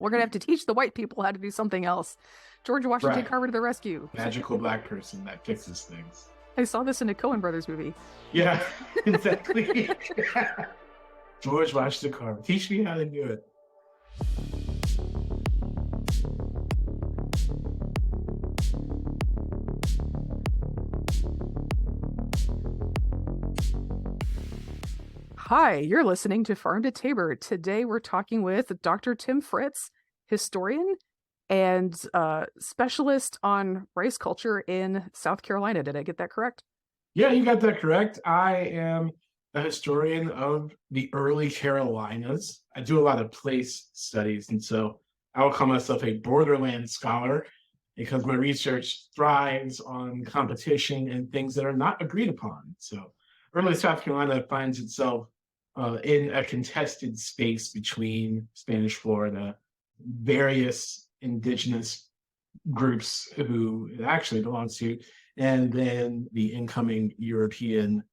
We're going to have to teach the white people how to do something else. George Washington Right. Carver to the rescue. Magical black person that fixes things. I saw this in a Coen Brothers movie. Yeah, exactly. George Washington Carver. Teach me how to do it. Hi, you're listening to Farm to Tabor. Today we're talking with Dr. Tim Fritz, historian and specialist on rice culture in South Carolina. Did I get that correct? Yeah, you got that correct. I am a historian of the early Carolinas. I do a lot of place studies, and so I will call myself a borderland scholar because my research thrives on competition and things that are not agreed upon. So early South Carolina finds itself in a contested space between Spanish Florida, various indigenous groups who it actually belongs to, and then the incoming European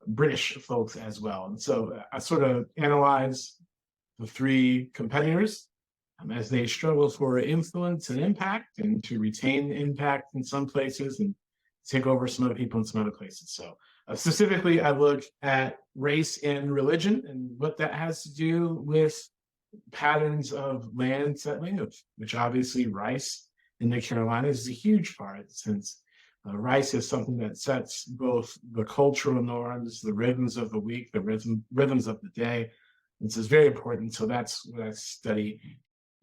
British folks as well. And so I sort of analyze the three competitors as they struggle for influence and impact and to retain impact in some places and take over some other people in some other places. So specifically, I look at race and religion and what that has to do with patterns of land settling, which obviously rice in the Carolinas is a huge part, since rice is something that sets both the cultural norms, the rhythms of the week, the rhythms of the day. And so it's very important. So that's what I study.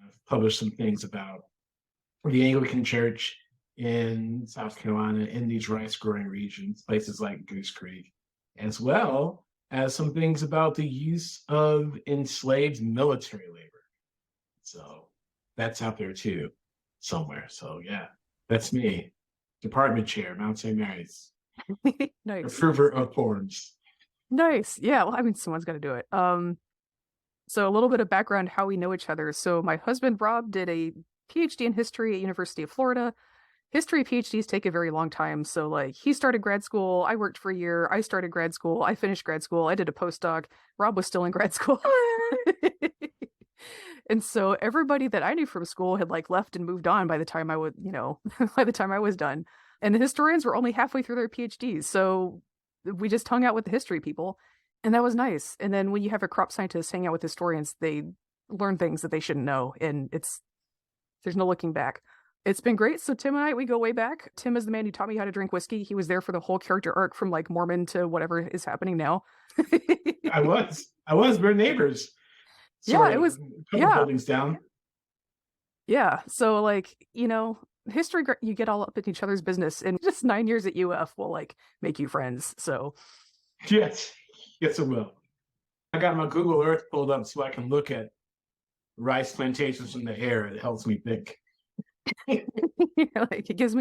I've published some things about the Anglican Church in South Carolina, in these rice growing regions, places like Goose Creek, as well as some things about the use of enslaved military labor. So that's out there too, somewhere. So yeah, that's me. Department chair, Mount St. Mary's. Nice. Approver of forms. Nice. Yeah, well, I mean, someone's got to do it. So a little bit of background how we know each other. So my husband Rob did a PhD in history at University of Florida. History PhDs take a very long time. So like he started grad school, I worked for a year, I started grad school, I finished grad school, I did a postdoc. Rob was still in grad school. And so everybody that I knew from school had like left and moved on by the time I would, by the time I was done. And the historians were only halfway through their PhDs. So we just hung out with the history people, and that was nice. And then when you have a crop scientist hang out with historians, they learn things that they shouldn't know. And there's no looking back. It's been great. So Tim and I, we go way back. Tim is the man who taught me how to drink whiskey. He was there for the whole character arc from like Mormon to whatever is happening now. I was. We're neighbors. Yeah, it was. A couple buildings down. Yeah. So like, history, you get all up in each other's business, and just 9 years at UF will like make you friends. So Yes, it will. I got my Google Earth pulled up so I can look at rice plantations from the air. It helps me think. Like it gives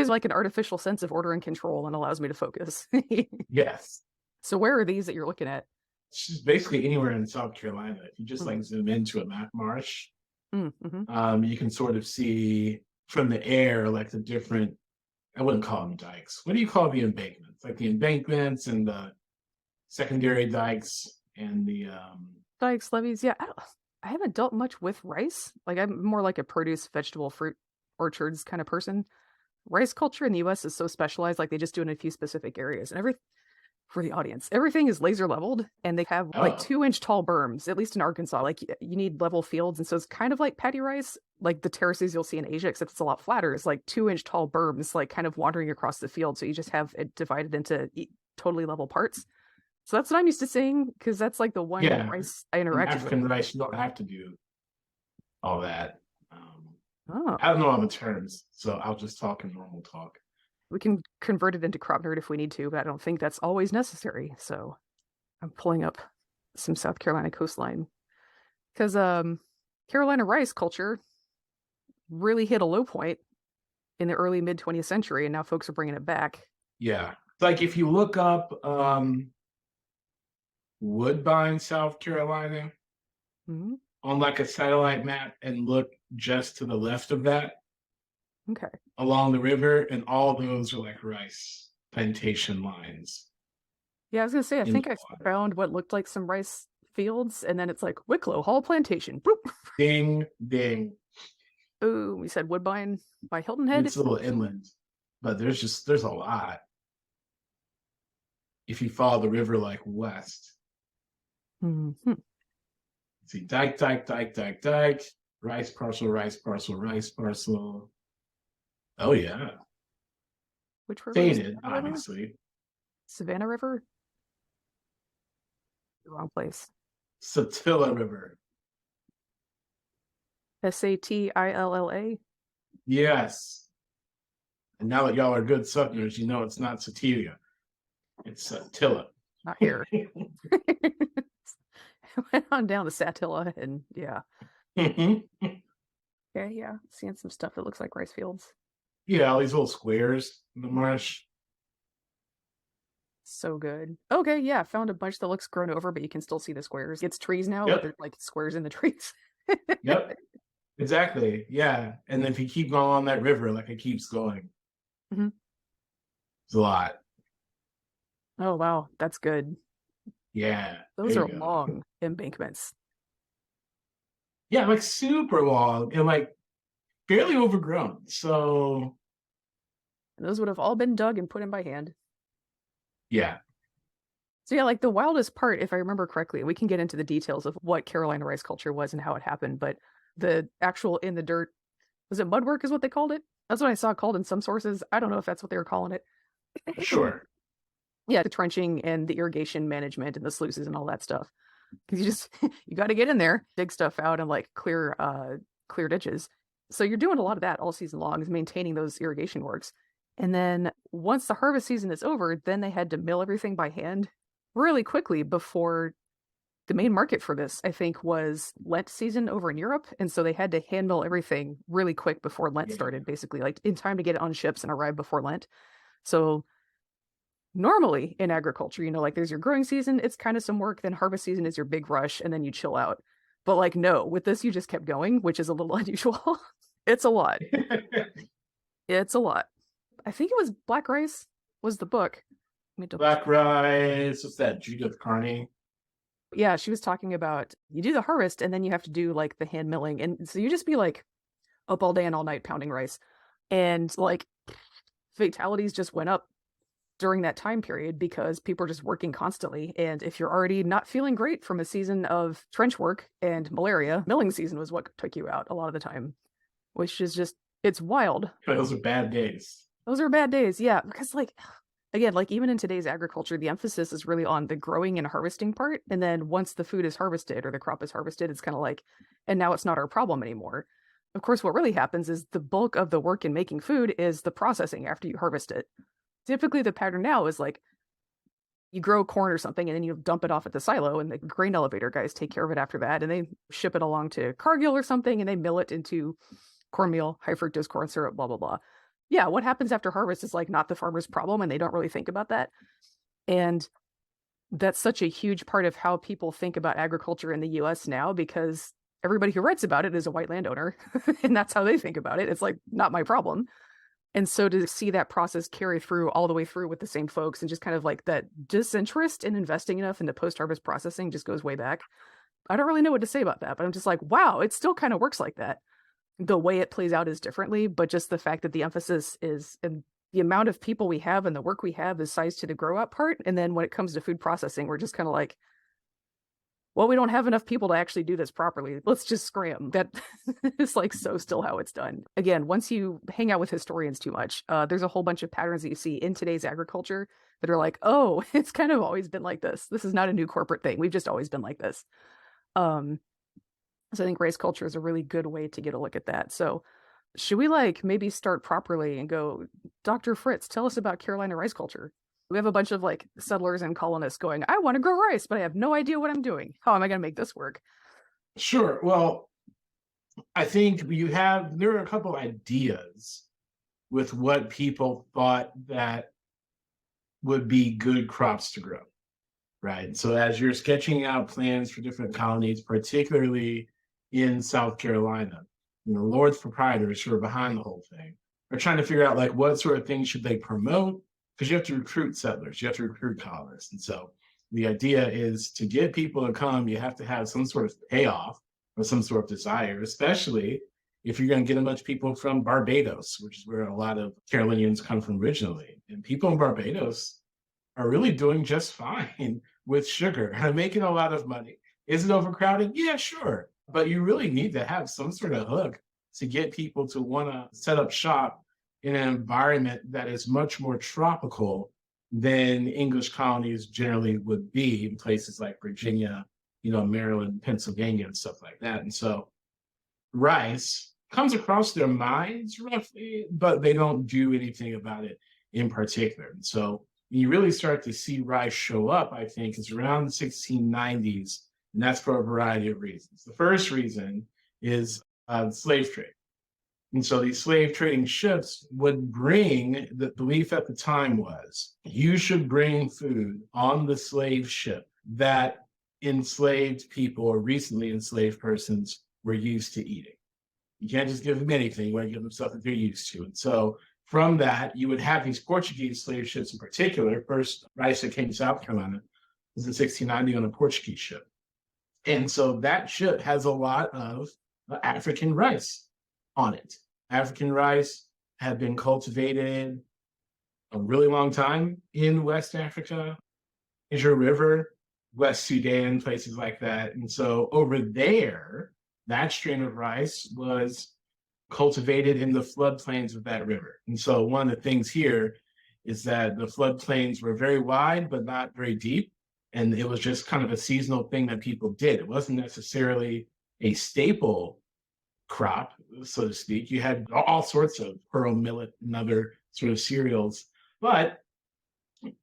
like an artificial sense of order and control and allows me to focus. Yes. So where are these that you're looking at? It's just basically anywhere in South Carolina. If you just like zoom into a marsh, you can sort of see from the air like the different, I wouldn't call them dikes. What do you call the embankments? Like the embankments and the secondary dikes and the dikes, levees. Yeah, I haven't dealt much with rice. Like I'm more like a produce, vegetable, fruit orchards kind of person. Rice culture in the US is so specialized, like they just do it in a few specific areas. And for the audience, everything is laser leveled, and they have like 2-inch tall berms, at least in Arkansas. Like you need level fields. And so it's kind of like paddy rice, like the terraces you'll see in Asia, except it's a lot flatter. It's like 2-inch tall berms, like kind of wandering across the field. So you just have it divided into totally level parts. So that's what I'm used to seeing, because that's like the one rice I interacted with. African rice, you don't have to do all that. I don't know all the terms, so I'll just talk in normal talk. We can convert it into crop nerd if we need to, but I don't think that's always necessary. So I'm pulling up some South Carolina coastline, because Carolina rice culture really hit a low point in the early mid 20th century, and now folks are bringing it back. Yeah, like if you look up Woodbine, South Carolina, on like a satellite map, and look just to the left of that, okay, along the river, and all those are like rice plantation lines. Yeah, I was gonna say, I think I found what looked like some rice fields, and then it's like Wicklow Hall Plantation. Boop. Ding, ding. Boom. We said Woodbine by Hilton Head. It's a little inland, but there's a lot. If you follow the river like west, Mm-hmm. see dike, dike, dike, dike, dike, rice parcel, rice parcel, rice parcel. Oh yeah, Which river? faded, obviously. Savannah River? Wrong place. Satilla River. Satilla. Yes. And now that y'all are good Southerners, you know it's not Sativa. It's Satilla. Not here. Went on down to Satilla, and yeah. Mm-hmm. Okay, yeah. Seeing some stuff that looks like rice fields. Yeah, all these little squares in the marsh. So good. Okay, yeah. Found a bunch that looks grown over, but you can still see the squares. It's trees now, Yep. but there's like squares in the trees. Yep. Exactly. Yeah. And if you keep going on that river, like it keeps going. Mhm. It's a lot. Oh, wow. That's good. Yeah. Those there are you go. long embankments. Yeah, like super long and like barely overgrown. So And those would have all been dug and put in by hand. yeah. So yeah, like the wildest part, if I remember correctly, we can get into the details of what Carolina rice culture was and how it happened, but the actual in the dirt, was it mud work is what they called it? That's what I saw called in some sources. I don't know if that's what they were calling it. Sure. Yeah, the trenching and the irrigation management and the sluices and all that stuff. Because you just you got to get in there, dig stuff out, and like clear ditches. So you're doing a lot of that all season long, is maintaining those irrigation works. And then once the harvest season is over, then they had to mill everything by hand really quickly before the main market for this, I think, was Lent season over in Europe. And so they had to hand mill everything really quick before Lent started, basically, like in time to get it on ships and arrive before Lent. So normally in agriculture, you know, like there's your growing season, it's kind of some work, then harvest season is your big rush, and then you chill out. But like, no, with this, you just kept going, which is a little unusual. It's a lot. It's a lot. I think it was Black Rice was the book. Black Rice. What's that? Judith Carney. Yeah, she was talking about you do the harvest and then you have to do like the hand milling. And so you just be like up all day and all night pounding rice. And like fatalities just went up during that time period because people are just working constantly. And if you're already not feeling great from a season of trench work and malaria, milling season was what took you out a lot of the time, which is just, it's wild. Those are bad days. Those are bad days, yeah. Because like, again, like even in today's agriculture, the emphasis is really on the growing and harvesting part. And then once the food is harvested or the crop is harvested, it's kind of like, and now it's not our problem anymore. Of course, what really happens is the bulk of the work in making food is the processing after you harvest it. Typically, the pattern now is like you grow corn or something and then you dump it off at the silo and the grain elevator guys take care of it after that. And they ship it along to Cargill or something and they mill it into cornmeal, high fructose corn syrup, blah, blah, blah. Yeah, what happens after harvest is like not the farmer's problem and they don't really think about that. And that's such a huge part of how people think about agriculture in the US now, because everybody who writes about it is a white landowner and that's how they think about it. It's like not my problem. And so to see that process carry through all the way through with the same folks and just kind of like that disinterest in investing enough into post-harvest processing just goes way back. I don't really know what to say about that, but I'm just like, wow, it still kind of works like that. The way it plays out is differently, but just the fact that the emphasis is and the amount of people we have and the work we have is sized to the grow up part. And then when it comes to food processing, we're just kind of like, well, we don't have enough people to actually do this properly. Let's just scram. That is like so still how it's done. Again, once you hang out with historians too much, there's a whole bunch of patterns that you see in today's agriculture that are like, oh, it's kind of always been like this. This is not a new corporate thing. We've just always been like this. So I think race culture is a really good way to get a look at that. So should we like maybe start properly and go, Dr. Fritz, tell us about Carolina rice culture? We have a bunch of like settlers and colonists going, I want to grow rice, but I have no idea what I'm doing. How am I going to make this work? Sure. Well, I think there are a couple ideas with what people thought that would be good crops to grow, right? So as you're sketching out plans for different colonies, particularly in South Carolina, you know, Lord's proprietors who are behind the whole thing are trying to figure out like what sort of things should they promote, because you have to recruit settlers, you have to recruit colonists. And so The idea is to get people to come, you have to have some sort of payoff or some sort of desire, especially if you're going to get a bunch of people from Barbados, which is where a lot of Carolinians come from originally. And people in Barbados are really doing just fine with sugar and making a lot of money. Is it overcrowded? Yeah, sure. But you really need to have some sort of hook to get people to want to set up shop in an environment that is much more tropical than English colonies generally would be in places like Virginia, Maryland, Pennsylvania, and stuff like that. And so rice comes across their minds roughly, but they don't do anything about it in particular. And so you really start to see rice show up, I think, is around the 1690s, and that's for a variety of reasons. The first reason is slave trade. And so these slave trading ships would bring, the belief at the time was, you should bring food on the slave ship that enslaved people or recently enslaved persons were used to eating. You can't just give them anything. You want to give them stuff that they're used to. And so from that, you would have these Portuguese slave ships in particular. First rice that came to South Carolina was in 1690 on a Portuguese ship. And so that ship has a lot of African rice on it. African rice had been cultivated a really long time in West Africa, Niger River, West Sudan, places like that. And so over there, that strain of rice was cultivated in the floodplains of that river. And so one of the things here is that the floodplains were very wide, but not very deep. And it was just kind of a seasonal thing that people did. It wasn't necessarily a staple crop, so to speak. You had all sorts of pearl millet and other sort of cereals, but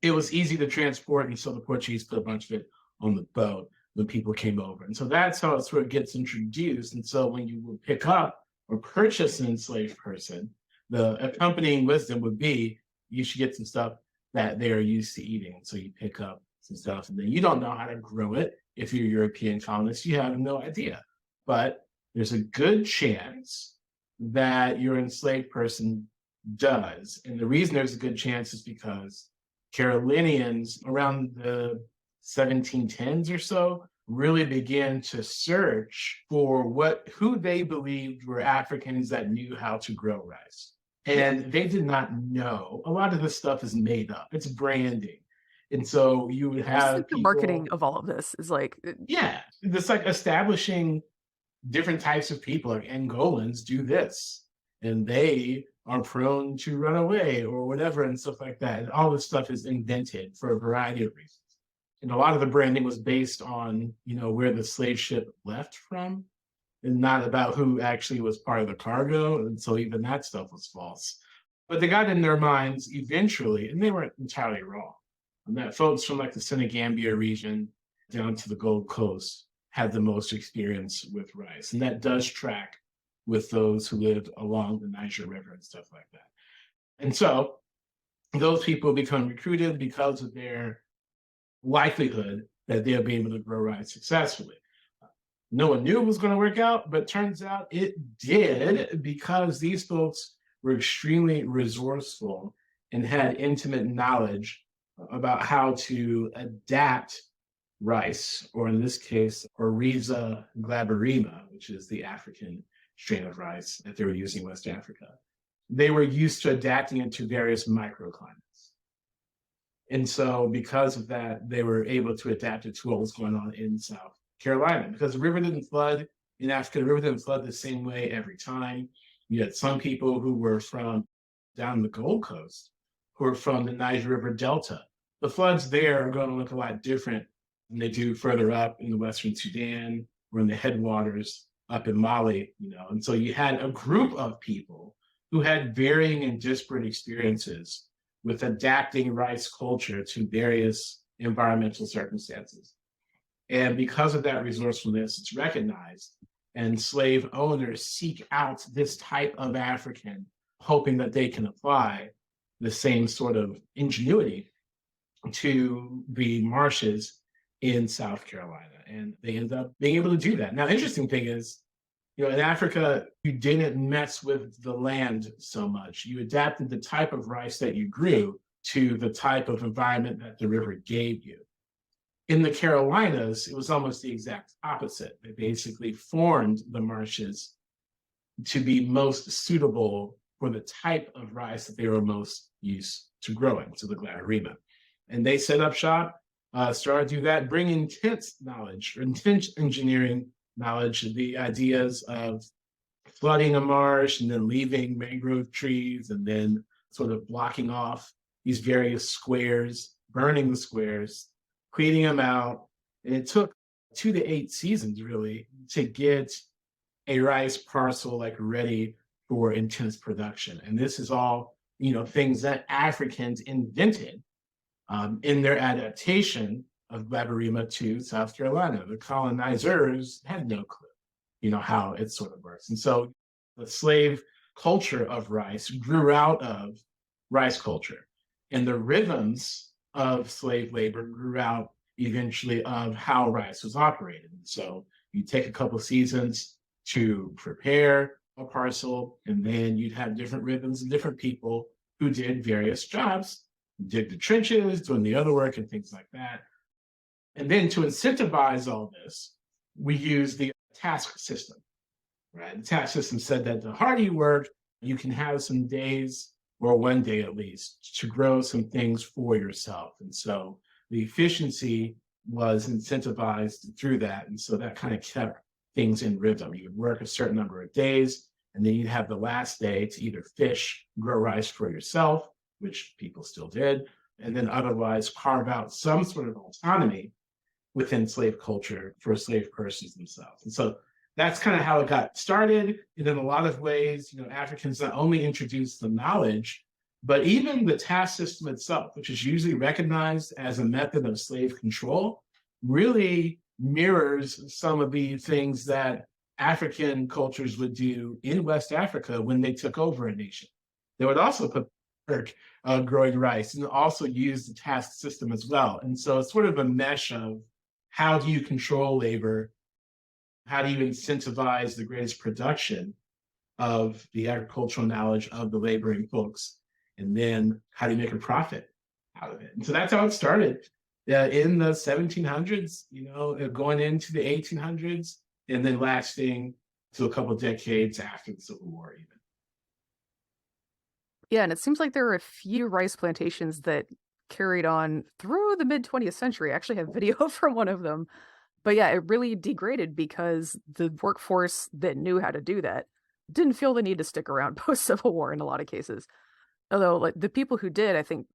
it was easy to transport. And so the Portuguese put a bunch of it on the boat when people came over. And so that's how it sort of gets introduced. And so when you would pick up or purchase an enslaved person, the accompanying wisdom would be, you should get some stuff that they are used to eating. So you pick up some stuff, and then you don't know how to grow it. If you're a European colonist, you have no idea. But there's a good chance that your enslaved person does. And the reason there's a good chance is because Carolinians around the 1710s or so really began to search for who they believed were Africans that knew how to grow rice. And they did not know. A lot of this stuff is made up. It's branding. And so you would have like the people, marketing of all of this is like, yeah, it's like establishing different types of people. Like Angolans do this, and they are prone to run away or whatever and stuff like that. And all this stuff is invented for a variety of reasons. And a lot of the branding was based on, where the slave ship left from, and not about who actually was part of the cargo. And so even that stuff was false. But they got in their minds eventually, and they weren't entirely wrong, and that folks from like the Senegambia region down to the Gold Coast had the most experience with rice. And that does track with those who lived along the Niger River and stuff like that. And so those people become recruited because of their likelihood that they'll be able to grow rice successfully. No one knew it was going to work out, but turns out it did, because these folks were extremely resourceful and had intimate knowledge about how to adapt rice, or in this case, Oryza glaberrima, which is the African strain of rice that they were using in West Africa. They were used to adapting it to various microclimates. And so because of that, they were able to adapt it to what was going on in South Carolina, because the river didn't flood in Africa. The river didn't flood the same way every time. You had some people who were from down the Gold Coast who were from the Niger River Delta. The floods there are going to look a lot different than they do further up in the Western Sudan or in the headwaters up in Mali, And so you had a group of people who had varying and disparate experiences with adapting rice culture to various environmental circumstances. And because of that resourcefulness, it's recognized, and slave owners seek out this type of African, hoping that they can apply the same sort of ingenuity to the marshes in South Carolina. And they end up being able to do that. Now, interesting thing is, in Africa, you didn't mess with the land so much. You adapted the type of rice that you grew to the type of environment that the river gave you. In the Carolinas, it was almost the exact opposite. They basically formed the marshes to be most suitable for the type of rice that they were most used to growing, so the Gladarema. And they set up shop, started to do that, bring intense knowledge, intense engineering knowledge, the ideas of flooding a marsh and then leaving mangrove trees and then sort of blocking off these various squares, burning the squares, cleaning them out. And it took 2 to 8 seasons really to get a rice parcel like ready for intense production. And this is all, things that Africans invented in their adaptation of Gladarema to South Carolina. The colonizers had no clue, how it sort of works. And so the slave culture of rice grew out of rice culture. And the rhythms of slave labor grew out eventually of how rice was operated. So you take a couple of seasons to prepare a parcel, and then you'd have different rhythms and different people who did various jobs, dig the trenches, doing the other work and things like that. And then to incentivize all this, we use the task system, right? The task system said that the harder you work, you can have some days, or one day at least, to grow some things for yourself. And so the efficiency was incentivized through that. And so that kind of kept things in rhythm. You would work a certain number of days, and then you'd have the last day to either fish, grow rice for yourself, which people still did, and then otherwise carve out some sort of autonomy within slave culture for slave persons themselves. And so that's kind of how it got started. And in a lot of ways, Africans not only introduced the knowledge, but even the task system itself, which is usually recognized as a method of slave control, really mirrors some of the things that African cultures would do in West Africa when they took over a nation. They would also put work growing rice and also use the task system as well. And so it's sort of a mesh of how do you control labor? How do you incentivize the greatest production of the agricultural knowledge of the laboring folks? And then how do you make a profit out of it? And so that's how it started in the 1700s, going into the 1800s, and then lasting to a couple of decades after the Civil War even. Yeah, and it seems like there are a few rice plantations that carried on through the mid 20th century. I actually have video from one of them. But yeah, it really degraded because the workforce that knew how to do that didn't feel the need to stick around post-Civil War in a lot of cases. Although, like, the people who did, I think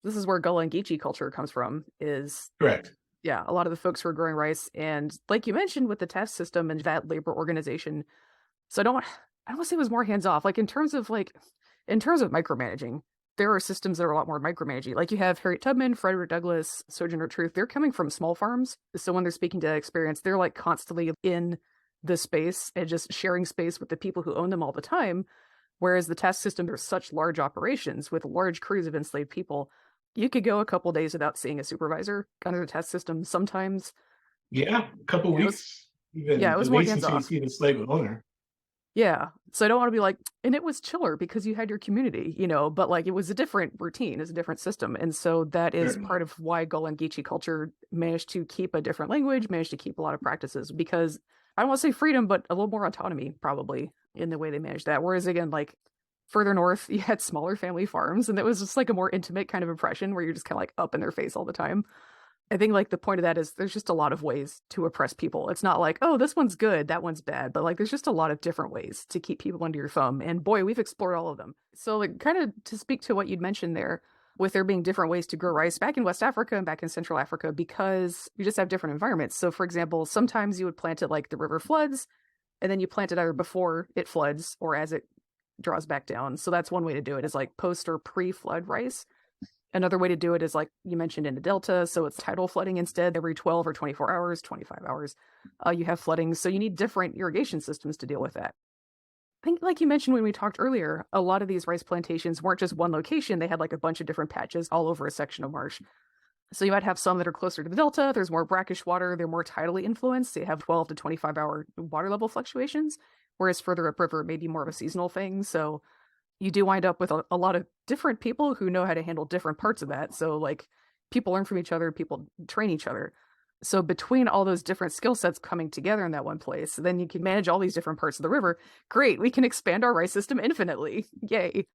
this is where Gullah and Geechee culture comes from, is Correct. yeah, a lot of the folks who are growing rice. And like you mentioned with the task system and that labor organization, so I don't want to say it was more hands-off. Like in terms of micromanaging, there are systems that are a lot more micromanaging. Like you have Harriet Tubman, Frederick Douglass, Sojourner Truth. They're coming from small farms. So when they're speaking to that experience, they're like constantly in the space and just sharing space with the people who own them all the time. Whereas the task system, there's such large operations with large crews of enslaved people. You could go a couple days without seeing a supervisor under the task system sometimes. Yeah, a couple weeks, even Yeah, it at was more least until you hands-off. see the slave owner. Yeah. So I don't want to be like, and it was chiller because you had your community, but like it was a different routine, it's a different system. And so that is Certainly. part of why Gullah and Geechee culture managed to keep a different language, managed to keep a lot of practices, because I don't want to say freedom, but a little more autonomy probably in the way they managed that. Whereas again, like further north, you had smaller family farms, and it was just like a more intimate kind of impression where you're just kind of like up in their face all the time. I think like the point of that is there's just a lot of ways to oppress people. It's not like, oh, this one's good, that one's bad, but like there's just a lot of different ways to keep people under your thumb. And boy, we've explored all of them. So like kind of to speak to what you'd mentioned there, with there being different ways to grow rice back in West Africa and back in Central Africa, because you just have different environments. So for example, sometimes you would plant it like the river floods, and then you plant it either before it floods or as it draws back down. So that's one way to do it, is like post or pre-flood rice. Another way to do it is like you mentioned in the Delta. So it's tidal flooding instead. Every 12 or 24 hours, 25 hours, you have flooding. So you need different irrigation systems to deal with that. I think like you mentioned when we talked earlier, a lot of these rice plantations weren't just one location. They had like a bunch of different patches all over a section of marsh. So you might have some that are closer to the Delta. There's more brackish water. They're more tidally influenced. They have 12 to 25-hour water level fluctuations, whereas further upriver, it may be more of a seasonal thing. So you do wind up with a lot of different people who know how to handle different parts of that. So like people learn from each other, people train each other. So between all those different skill sets coming together in that one place, then you can manage all these different parts of the river. Great, we can expand our rice system infinitely. Yay.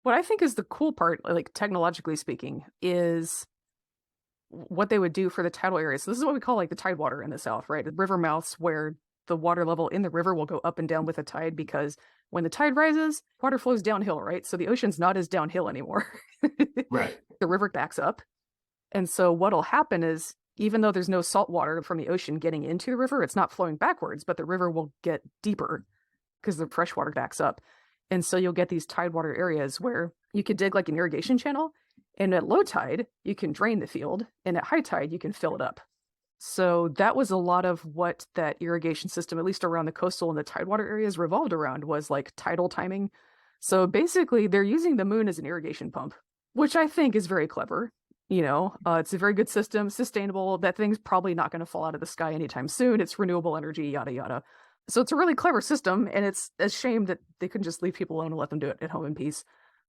What I think is the cool part, like technologically speaking, is what they would do for the tidal areas. So this is what we call like the tidewater in the South, right? The river mouths where the water level in the river will go up and down with the tide because when the tide rises, water flows downhill, right? So the ocean's not as downhill anymore. Right. The river backs up. And so what'll happen is even though there's no salt water from the ocean getting into the river, it's not flowing backwards, but the river will get deeper because the fresh water backs up. And so you'll get these tidewater areas where you could dig like an irrigation channel, and at low tide, you can drain the field, and at high tide, you can fill it up. So that was a lot of what that irrigation system, at least around the coastal and the tidewater areas, revolved around was like tidal timing. So basically, they're using the moon as an irrigation pump, which I think is very clever. It's a very good system, sustainable. That thing's probably not going to fall out of the sky anytime soon. It's renewable energy, yada, yada. So it's a really clever system, and it's a shame that they couldn't just leave people alone and let them do it at home in peace.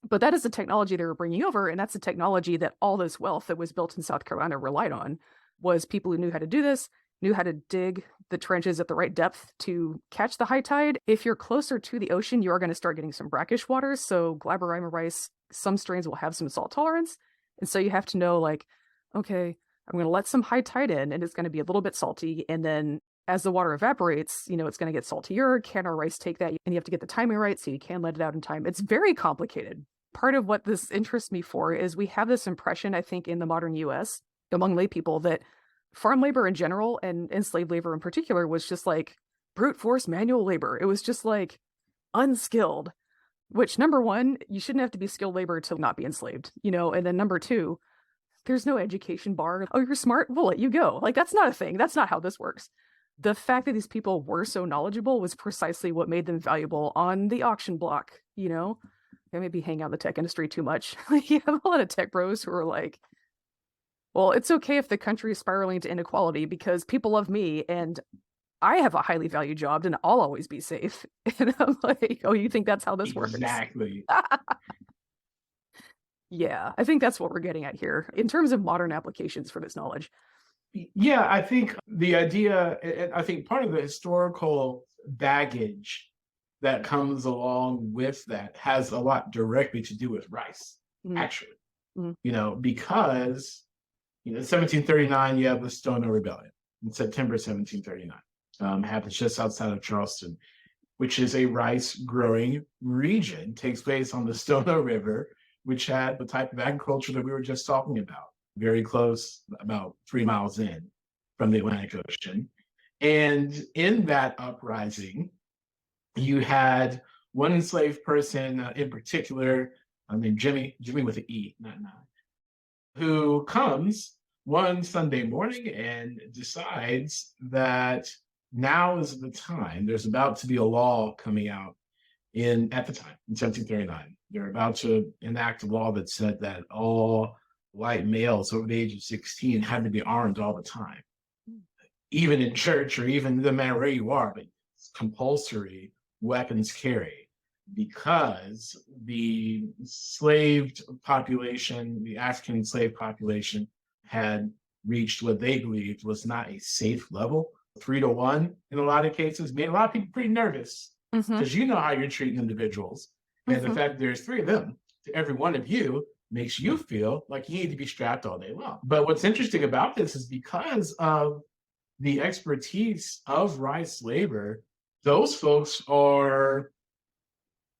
But that is the technology they were bringing over, and that's the technology that all this wealth that was built in South Carolina relied on, was people who knew how to do this, knew how to dig the trenches at the right depth to catch the high tide. If you're closer to the ocean, you are going to start getting some brackish waters, so Glaberrima rice, some strains will have some salt tolerance, and so you have to know, like, okay, I'm going to let some high tide in, and it's going to be a little bit salty, and then as the water evaporates, it's going to get saltier. Can our rice take that? And you have to get the timing right so you can let it out in time. It's very complicated. Part of what this interests me for is we have this impression, I think, in the modern US among lay people that farm labor in general and enslaved labor in particular was just like brute force manual labor. It was just like unskilled, which number one, you shouldn't have to be skilled labor to not be enslaved, and then number two, there's no education bar. Oh, you're smart? We'll let you go. Like, that's not a thing. That's not how this works. The fact that these people were so knowledgeable was precisely what made them valuable on the auction block, They maybe hang out in the tech industry too much. You have a lot of tech bros who are like, well, it's okay if the country is spiraling into inequality because people love me and I have a highly valued job and I'll always be safe. And I'm like, oh, you think that's how this works? Exactly. Yeah, I think that's what we're getting at here in terms of modern applications for this knowledge. Yeah, I think the idea, and I think part of the historical baggage that comes along with that has a lot directly to do with rice, actually. Because, 1739, you have the Stono Rebellion in September 1739. Happens just outside of Charleston, which is a rice growing region, takes place on the Stono River, which had the type of agriculture that we were just talking about, very close, about 3 miles in from the Atlantic Ocean. And in that uprising, you had one enslaved person in particular, named Jimmy with an E, not nine, who comes one Sunday morning and decides that now is the time. There's about to be a law coming out at the time, in 1739. They're about to enact a law that said that all white males over the age of 16 had to be armed all the time, even in church or even no matter where you are, but it's compulsory weapons carry because the enslaved population, the African slave population, had reached what they believed was not a safe level. 3-1 in a lot of cases made a lot of people pretty nervous because you know how you're treating individuals. And the fact that there's 3 of them to every one of you makes you feel like you need to be strapped all day long. But what's interesting about this is because of the expertise of rice labor, those folks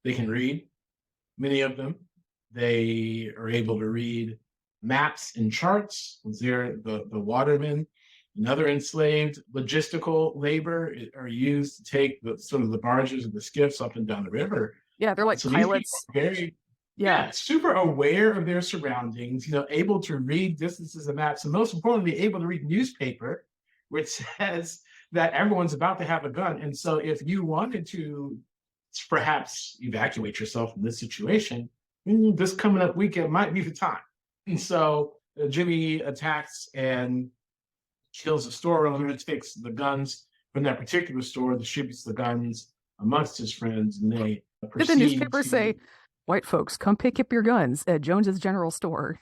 they can read, many of them. They are able to read maps and charts. They're the watermen and other enslaved logistical labor are used to take some of the barges and the skiffs up and down the river. Yeah, they're like pilots. Very super aware of their surroundings, able to read distances and maps, and most importantly, able to read newspaper, which says that everyone's about to have a gun. And so if you wanted to perhaps evacuate yourself from this situation, this coming up weekend might be the time. And so Jimmy attacks and kills a store owner, takes the guns from that particular store, distributes the guns amongst his friends, and they Did the newspapers say, white folks, come pick up your guns at Jones's General Store?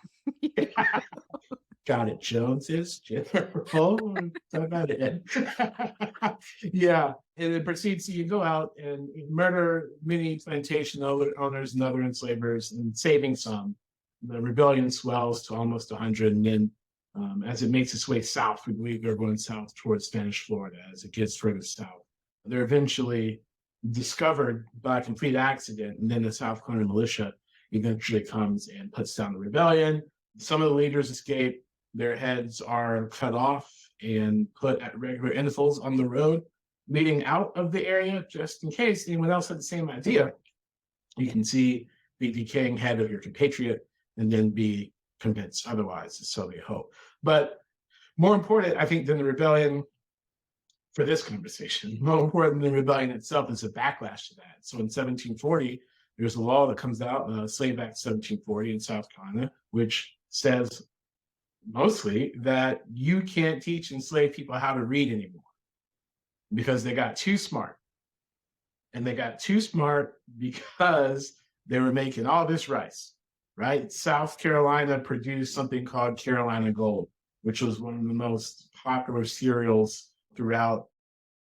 got it. Jones is general. Talk about it. Yeah, and it proceeds to you go out and murder many plantation owners and other enslavers, and saving some. The rebellion swells to almost 100, and then as it makes its way south, we believe they're going south towards Spanish Florida. As it gets further south, they're eventually discovered by a complete accident, and then the South Carolina militia eventually comes and puts down the rebellion. Some of the leaders escape. Their heads are cut off and put at regular intervals on the road leading out of the area, just in case anyone else had the same idea. You can see the decaying head of your compatriot and then be convinced otherwise, so they hope. But more important, I think, than the rebellion for this conversation, more important than the rebellion itself is a backlash to that. So in 1740, there's a law that comes out, Slave Act 1740 in South Carolina, which says mostly that you can't teach enslaved people how to read anymore because they got too smart. And they got too smart because they were making all this rice, right? South Carolina produced something called Carolina Gold, which was one of the most popular cereals throughout,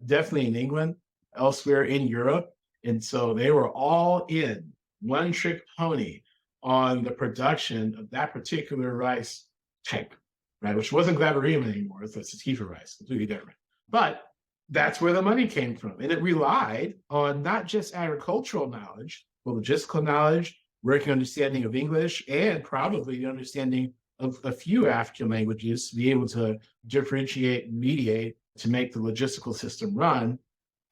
definitely in England, elsewhere in Europe. And so they were all in, one trick pony on the production of that particular rice type, right? Which wasn't Glaberrium anymore. It's sativa rice, completely different. But that's where the money came from. And it relied on not just agricultural knowledge, but logistical knowledge, working understanding of English, and probably the understanding of a few African languages to be able to differentiate and mediate to make the logistical system run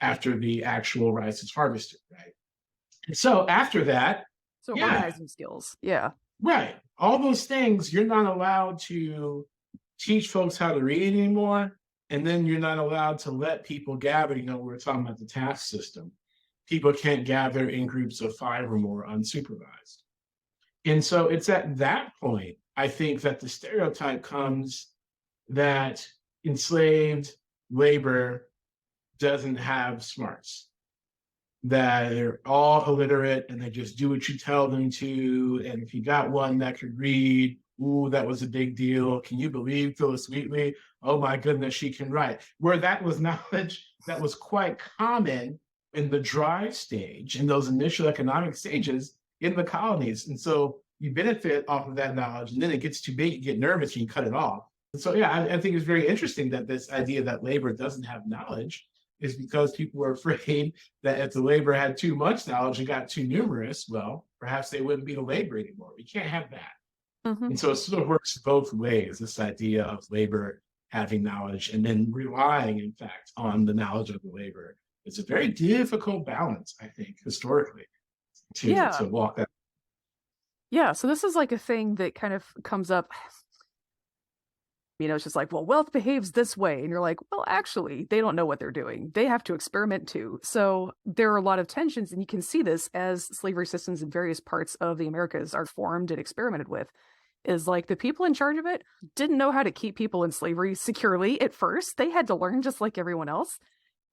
after the actual rice is harvested, right? And so after that, So organizing skills. Yeah. right. All those things, you're not allowed to teach folks how to read anymore. And then you're not allowed to let people gather. You know, we were talking about the task system. People can't gather in groups of 5 or more unsupervised. And so it's at that point, I think, that the stereotype comes that enslaved labor doesn't have smarts, that they're all illiterate and they just do what you tell them to. And if you got one that could read, ooh, that was a big deal. Can you believe Phyllis Wheatley? Oh my goodness, she can write. Where that was knowledge that was quite common in the dry stage, in those initial economic stages in the colonies. And so you benefit off of that knowledge, and then it gets too big, you get nervous, and you cut it off. And so, yeah, I think it's very interesting that this idea that labor doesn't have knowledge is because people were afraid that if the labor had too much knowledge and got too numerous, well, perhaps they wouldn't be the labor anymore. We can't have that. Mm-hmm. And so it sort of works both ways, this idea of labor having knowledge and then relying, in fact, on the knowledge of the labor. It's a very difficult balance, I think, historically, to walk that. Yeah, so this is like a thing that kind of comes up. You know, it's just like, well, wealth behaves this way. And you're like, well, actually, they don't know what they're doing. They have to experiment too. So there are a lot of tensions, and you can see this as slavery systems in various parts of the Americas are formed and experimented with. Is like the people in charge of it didn't know how to keep people in slavery securely at first. They had to learn just like everyone else.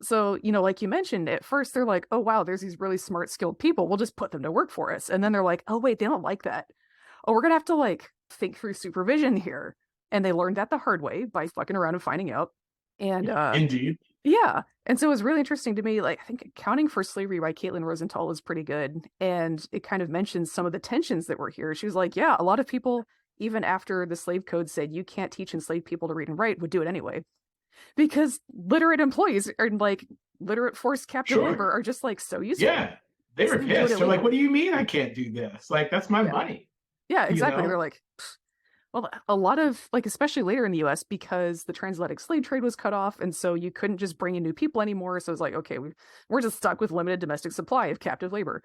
So, you know, like you mentioned, at first they're like, oh, wow, there's these really smart, skilled people. We'll just put them to work for us. And then they're like, oh, wait, they don't like that. Oh, we're going to have to like think through supervision here. And they learned that the hard way by fucking around and finding out. And Indeed. Yeah. And so it was really interesting to me. Like, I think Accounting for Slavery by Caitlin Rosenthal is pretty good. And it kind of mentions some of the tensions that were here. She was like, yeah, a lot of people, even after the slave code said you can't teach enslaved people to read and write, would do it anyway. Because literate employees and like literate forced captive labor are just like so useful. Yeah. They were pissed. They're like, what do you mean I can't do this? Like, that's my money. Yeah, exactly. You know? They're like, well, a lot of, like, especially later in the U.S., because the transatlantic slave trade was cut off, and so you couldn't just bring in new people anymore. So it's like, okay, we're just stuck with limited domestic supply of captive labor.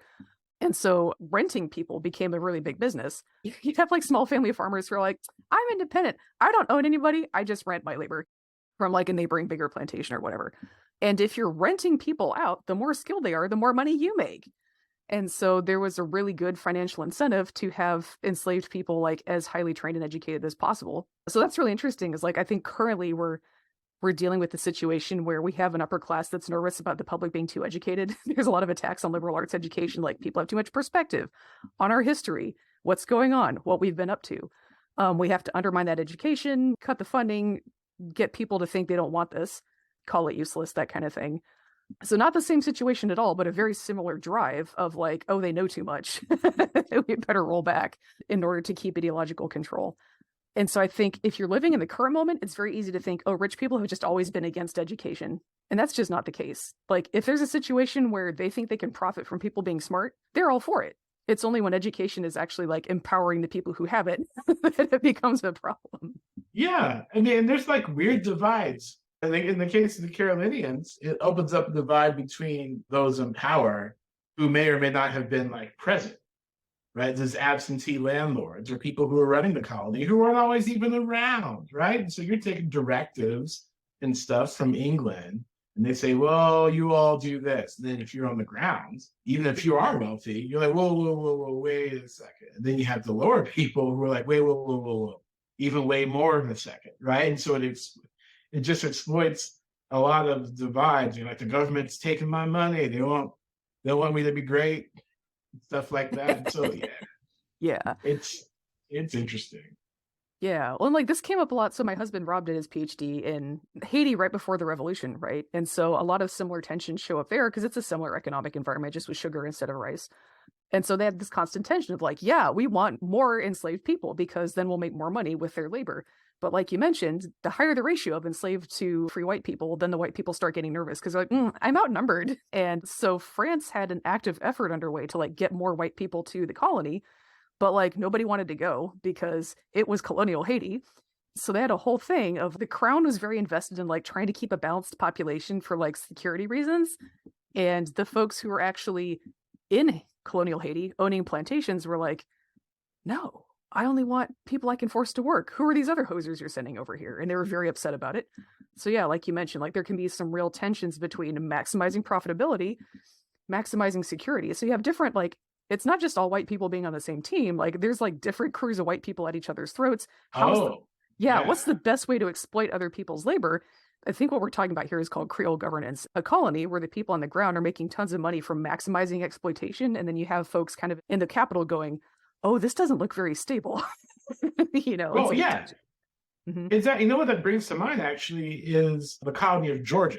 And so renting people became a really big business. You'd have, like, small family farmers who are like, I'm independent. I don't own anybody. I just rent my labor from, like, a neighboring bigger plantation or whatever. And if you're renting people out, the more skilled they are, the more money you make. And so there was a really good financial incentive to have enslaved people like as highly trained and educated as possible. So that's really interesting. Is like, I think currently we're dealing with the situation where we have an upper class that's nervous about the public being too educated. There's a lot of attacks on liberal arts education. Like, people have too much perspective on our history, what's going on, what we've been up to. We have to undermine that education, cut the funding, get people to think they don't want this, call it useless, that kind of thing. So not the same situation at all, but a very similar drive of like, oh, they know too much. We better roll back in order to keep ideological control. And so I think if you're living in the current moment, it's very easy to think, oh, rich people have just always been against education. And that's just not the case. Like, if there's a situation where they think they can profit from people being smart, they're all for it. It's only when education is actually like empowering the people who have it that it becomes a problem. Yeah, I mean, there's like weird divides. I think in the case of the Carolinians, it opens up a divide between those in power who may or may not have been like present, right? There's absentee landlords or people who are running the colony who aren't always even around, right? And so you're taking directives and stuff from England, and they say, well, you all do this. And then if you're on the ground, even if you are wealthy, you're like, whoa, whoa, whoa, whoa, wait a second. And then you have the lower people who are like, wait, whoa, whoa, whoa, whoa, even way more in a second, right? And so it just exploits a lot of divides. You're like, the government's taking my money. They want me to be great, stuff like that. So yeah, Yeah. it's interesting. Yeah. Well, and like this came up a lot. So my husband Rob did his PhD in Haiti right before the revolution, right? And so a lot of similar tensions show up there because it's a similar economic environment, just with sugar instead of rice. And so they had this constant tension of like, yeah, we want more enslaved people because then we'll make more money with their labor. But like you mentioned, the higher the ratio of enslaved to free white people, then the white people start getting nervous because they're like, I'm outnumbered. And so France had an active effort underway to like get more white people to the colony, but like nobody wanted to go because it was colonial Haiti. So they had a whole thing of the crown was very invested in like trying to keep a balanced population for like security reasons. And the folks who were actually in colonial Haiti owning plantations were like, no, I only want people I can force to work. Who are these other hosers you're sending over here? And they were very upset about it. So yeah, like you mentioned, like there can be some real tensions between maximizing profitability, maximizing security. So you have different like it's not just all white people being on the same team. Like there's like different crews of white people at each other's throats. Oh, What's yeah. the best way to exploit other people's labor? I think what we're talking about here is called Creole governance, a colony where the people on the ground are making tons of money from maximizing exploitation. And then you have folks kind of in the capital going, oh, this doesn't look very stable. It's Oh, like a yeah. tension. Mm-hmm. Is that, what that brings to mind actually is the colony of Georgia,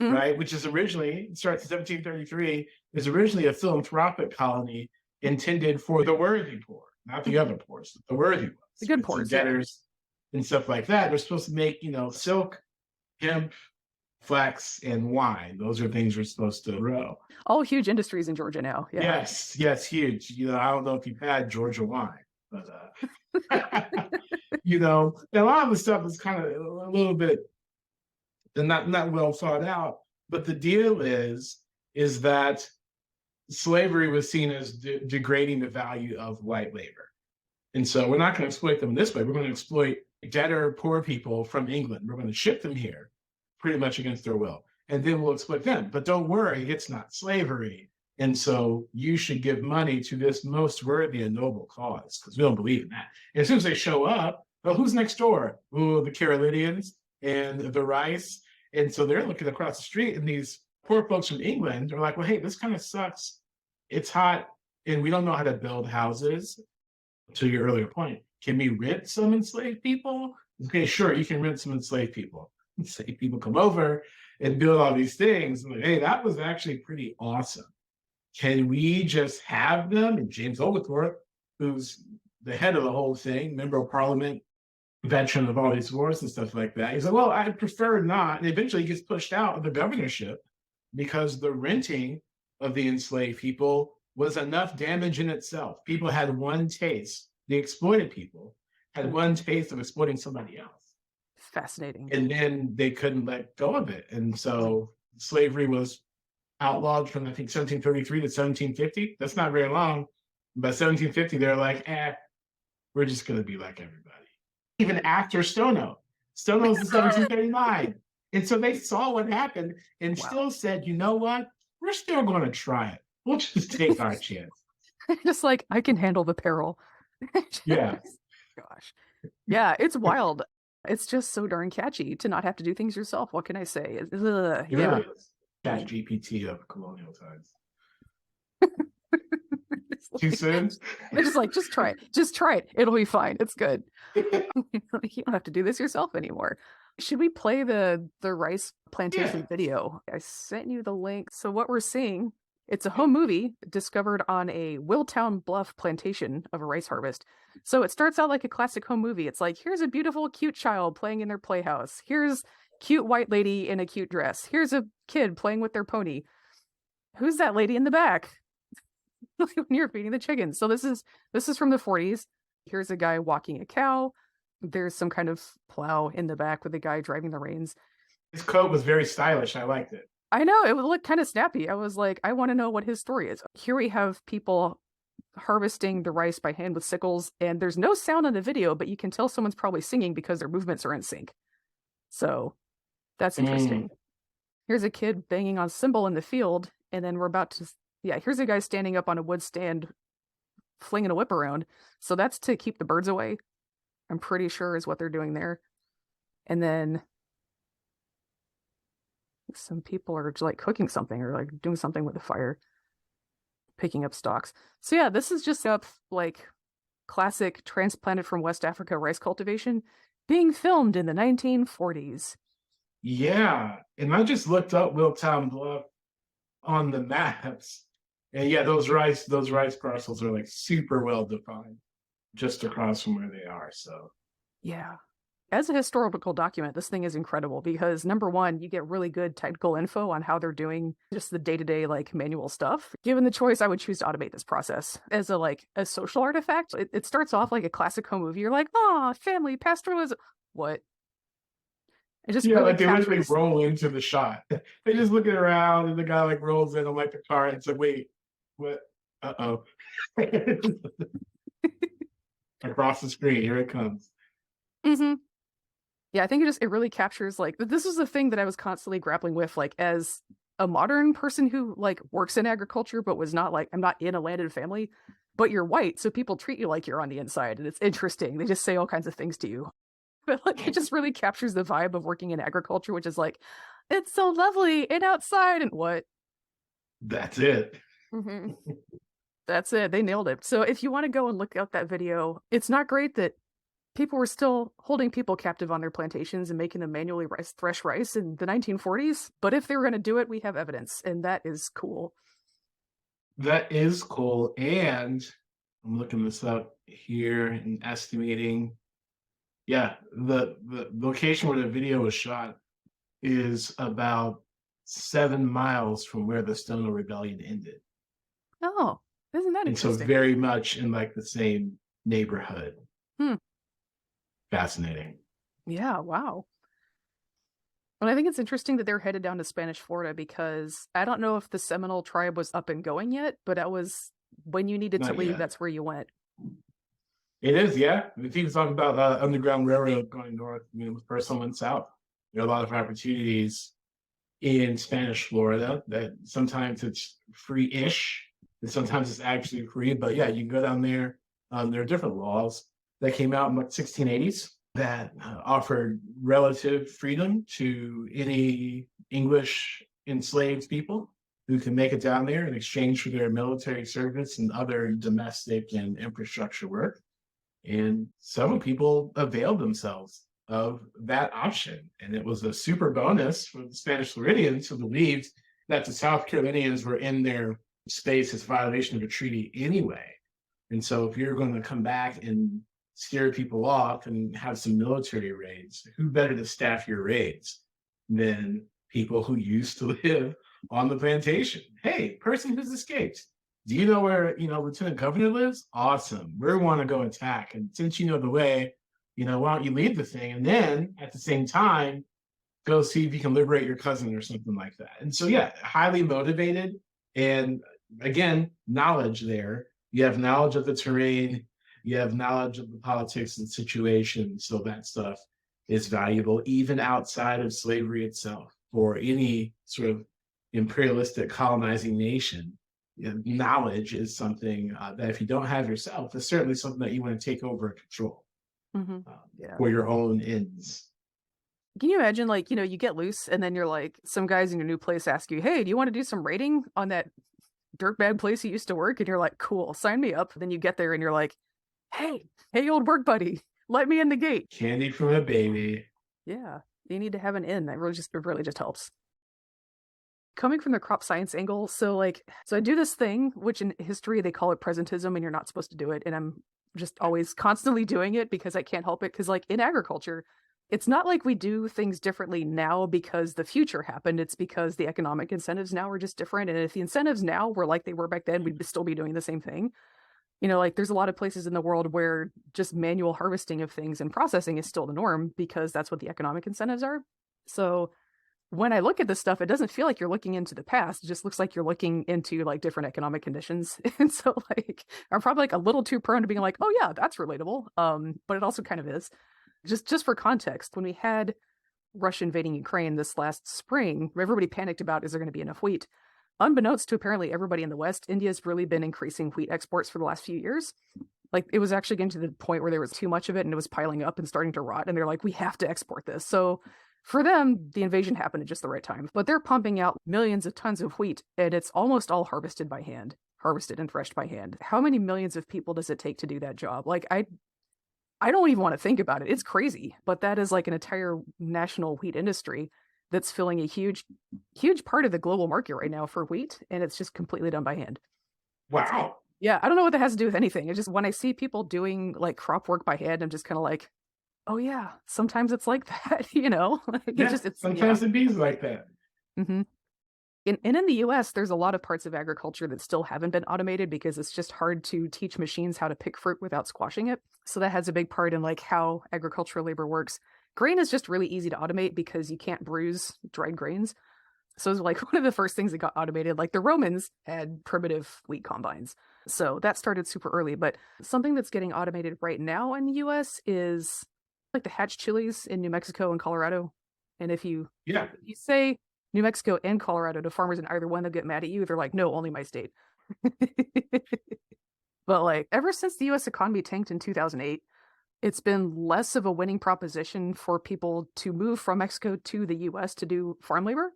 Mm-hmm. right? Which is originally, it starts in 1733, is originally a philanthropic colony intended for the worthy poor, not the other poor, the worthy ones, The good right? So pores, yeah. debtors and stuff like that. They're supposed to make, silk, hemp, flax, and wine. Those are things we're supposed to grow. All huge industries in Georgia now. Yeah. Yes, huge. I don't know if you've had Georgia wine, but and a lot of the stuff is kind of a little bit not well thought out. But the deal is that slavery was seen as degrading the value of white labor, and so we're not going to exploit them this way. We're going to exploit debtor poor people from England. We're going to ship them here, pretty much against their will, and then we'll exploit them. But don't worry, it's not slavery. And so you should give money to this most worthy and noble cause because we don't believe in that. And as soon as they show up, well, who's next door? Oh, the Carolinians and the rice. And so they're looking across the street, and these poor folks from England are like, well, hey, this kind of sucks. It's hot, and we don't know how to build houses. To your earlier point, can we rent some enslaved people? Okay, sure, you can rent some enslaved people. Enslaved people come over and build all these things. I'm like, hey, that was actually pretty awesome. Can we just have them? And James Oglethorpe, who's the head of the whole thing, member of parliament, veteran of all these wars and stuff like that, he's like, well, I prefer not. And eventually he gets pushed out of the governorship because the renting of the enslaved people was enough damage in itself. People had one taste. The exploited people had one taste of exploiting somebody else. Fascinating. And then they couldn't let go of it. And so slavery was outlawed from, I think, 1733 to 1750. That's not very long. By 1750, they're like, we're just going to be like everybody. Even after Stono. Stono's in 1739. And so they saw what happened and still said, you know what? We're still going to try it. We'll just take our chance. Just like, I can handle the peril. Yeah. Gosh. Yeah, it's wild. It's just so darn catchy to not have to do things yourself. What can I say? It really is. Chat GPT of colonial times. Too soon? They're just like, just try it. Just try it. It'll be fine. It's good. You don't have to do this yourself anymore. Should we play the rice plantation Yeah. video? I sent you the link. So what we're seeing, it's a home movie discovered on a Willtown Bluff plantation of a rice harvest. So it starts out like a classic home movie. It's like, here's a beautiful, cute child playing in their playhouse. Here's cute white lady in a cute dress. Here's a kid playing with their pony. Who's that lady in the back? When you're feeding the chickens. So this is from the 40s. Here's a guy walking a cow. There's some kind of plow in the back with a guy driving the reins. His coat was very stylish. I liked it. I know, it would look kind of snappy. I was like, I want to know what his story is. Here we have people harvesting the rice by hand with sickles, and there's no sound in the video, but you can tell someone's probably singing because their movements are in sync. So that's interesting. Here's a kid banging on a cymbal in the field, and then we're about to, yeah, here's a guy standing up on a wood stand flinging a whip around. So that's to keep the birds away, I'm pretty sure is what they're doing there. And then some people are like cooking something or like doing something with the fire, picking up stalks. So yeah, this is just up like classic transplanted from West Africa rice cultivation being filmed in the 1940s. Yeah. And I just looked up Willtown Bluff on the maps. And yeah, those rice parcels are like super well defined just across from where they are. So yeah. As a historical document, this thing is incredible because number one, you get really good technical info on how they're doing just the day-to-day like manual stuff. Given the choice, I would choose to automate this process as a social artifact. It starts off like a classic home movie. You're like, oh, family, pastoralism. What? It just yeah, really like they literally captures... roll into the shot. They just looking around and the guy like rolls in on like the car and it's like, wait, what? Uh-oh. Across the screen, here it comes. Mm-hmm. Yeah, I think it really captures like this is the thing that I was constantly grappling with, like as a modern person who like works in agriculture, but was not like I'm not in a landed family, but you're white, so people treat you like you're on the inside, and it's interesting. They just say all kinds of things to you, but like it just really captures the vibe of working in agriculture, which is like it's so lovely and outside and what. That's it. Mm-hmm. That's it. They nailed it. So if you want to go and look up that video, it's not great that people were still holding people captive on their plantations and making them manually thresh rice in the 1940s. But if they were going to do it, we have evidence, and that is cool. That is cool. And I'm looking this up here and estimating. Yeah, the location where the video was shot is about 7 miles from where the Stono Rebellion ended. Oh, isn't that interesting? And so very much in like the same neighborhood. Fascinating. Yeah, wow. And I think it's interesting that they're headed down to Spanish Florida because I don't know if the Seminole tribe was up and going yet, but that was when you needed to leave, that's where you went. It is, yeah. If you talk about Underground Railroad going north, first one went south. There are a lot of opportunities in Spanish Florida that sometimes it's free-ish, and sometimes it's actually free. But yeah, you can go down there. There are different laws that came out in the 1680s that offered relative freedom to any English enslaved people who can make it down there in exchange for their military service and other domestic and infrastructure work. And several people availed themselves of that option. And it was a super bonus for the Spanish Floridians who believed that the South Carolinians were in their space as violation of a treaty anyway. And so if you're going to come back and scare people off and have some military raids, who better to staff your raids than people who used to live on the plantation? Hey, person who's escaped. Do you know where, Lieutenant Governor lives? Awesome. We want to go attack. And since you know the way, why don't you leave the thing? And then at the same time, go see if you can liberate your cousin or something like that. And so, yeah, highly motivated. And again, knowledge there. You have knowledge of the terrain. You have knowledge of the politics and situation. So that stuff is valuable, even outside of slavery itself. For any sort of imperialistic colonizing nation, knowledge is something that if you don't have yourself, it's certainly something that you want to take over and control for your own ends. Can you imagine, like, you get loose and then you're like, some guys in your new place ask you, hey, do you want to do some raiding on that dirtbag place you used to work, and you're like, cool, sign me up. Then you get there and you're like, hey, old work buddy, let me in the gate. Candy from a baby. Yeah, you need to have an in. That really just helps. Coming from the crop science angle, so I do this thing, which in history they call it presentism, and you're not supposed to do it. And I'm just always constantly doing it because I can't help it. Because like in agriculture, it's not like we do things differently now because the future happened. It's because the economic incentives now are just different. And if the incentives now were like they were back then, we'd still be doing the same thing. Like there's a lot of places in the world where just manual harvesting of things and processing is still the norm because that's what the economic incentives are. So when I look at this stuff, it doesn't feel like you're looking into the past. It just looks like you're looking into like different economic conditions. And so like I'm probably like a little too prone to being like, oh yeah, that's relatable. But it also kind of is. Just for context, when we had Russia invading Ukraine this last spring, everybody panicked about is there going to be enough wheat? Unbeknownst to apparently everybody in the West, India's really been increasing wheat exports for the last few years. Like it was actually getting to the point where there was too much of it and it was piling up and starting to rot. And they're like, we have to export this. So for them, the invasion happened at just the right time. But they're pumping out millions of tons of wheat and it's almost all harvested and threshed by hand. How many millions of people does it take to do that job? Like I don't even want to think about it. It's crazy. But that is like an entire national wheat industry that's filling a huge part of the global market right now for wheat, and it's just completely done by hand. Wow. Yeah, I don't know what that has to do with anything. It's just when I see people doing like crop work by hand, I'm just kind of like, oh yeah, sometimes it's like that, Sometimes it be like that. Mm-hmm. And in the US, there's a lot of parts of agriculture that still haven't been automated because it's just hard to teach machines how to pick fruit without squashing it. So that has a big part in like how agricultural labor works. Grain is just really easy to automate because you can't bruise dried grains. So it's like one of the first things that got automated, like the Romans had primitive wheat combines. So that started super early. But something that's getting automated right now in the US is like the hatch chilies in New Mexico and Colorado. And if you say New Mexico and Colorado to farmers in either one, they'll get mad at you. They're like, no, only my state. But like ever since the US economy tanked in 2008, it's been less of a winning proposition for people to move from Mexico to the US to do farm labor.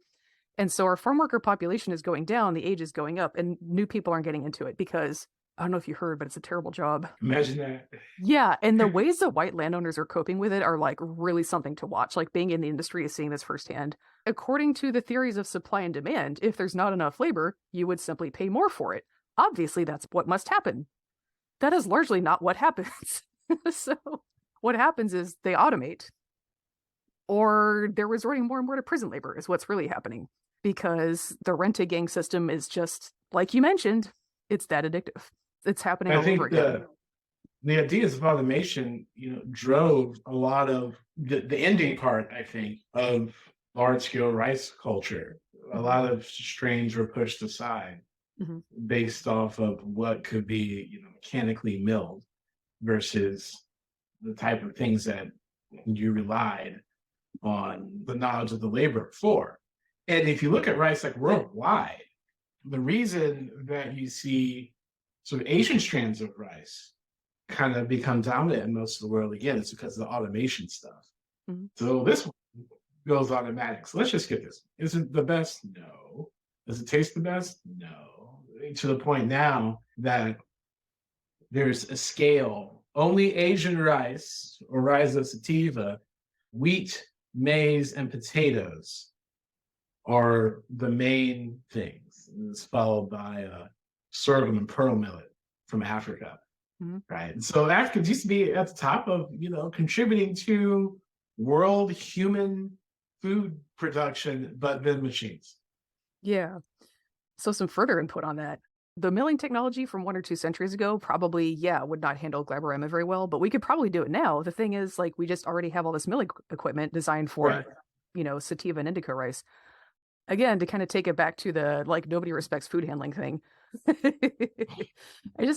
And so our farm worker population is going down, the age is going up, and new people aren't getting into it because I don't know if you heard, but it's a terrible job. Imagine that. Yeah, and the ways that white landowners are coping with it are like really something to watch. Like being in the industry is seeing this firsthand. According to the theories of supply and demand, if there's not enough labor, you would simply pay more for it. Obviously, that's what must happen. That is largely not what happens. So what happens is they automate, or they're resorting more and more to prison labor is what's really happening because the rent-a-gang system is just, like you mentioned, it's that addictive. It's happening all over again. The ideas of automation, drove a lot of the ending part, I think, of large-scale rice culture. A lot of strains were pushed aside based off of what could be, mechanically milled versus the type of things that you relied on the knowledge of the labor for. And if you look at rice like worldwide, the reason that you see sort of Asian strands of rice kind of become dominant in most of the world again is because of the automation stuff. So this one goes automatic. So let's just get this. Is it the best? No. Does it taste the best? No. To the point now that there's a scale. Only Asian rice or rhizo sativa, wheat, maize, and potatoes are the main things. And it's followed by sorghum and pearl millet from Africa, right? And so Africa used to be at the top of, contributing to world human food production, but then machines. Yeah. So some further input on that. The milling technology from 1 or 2 centuries ago probably, would not handle Glaberema very well, but we could probably do it now. The thing is, like, we just already have all this milling equipment designed for, sativa and indica rice. Again, to kind of take it back to the, like, nobody respects food handling thing.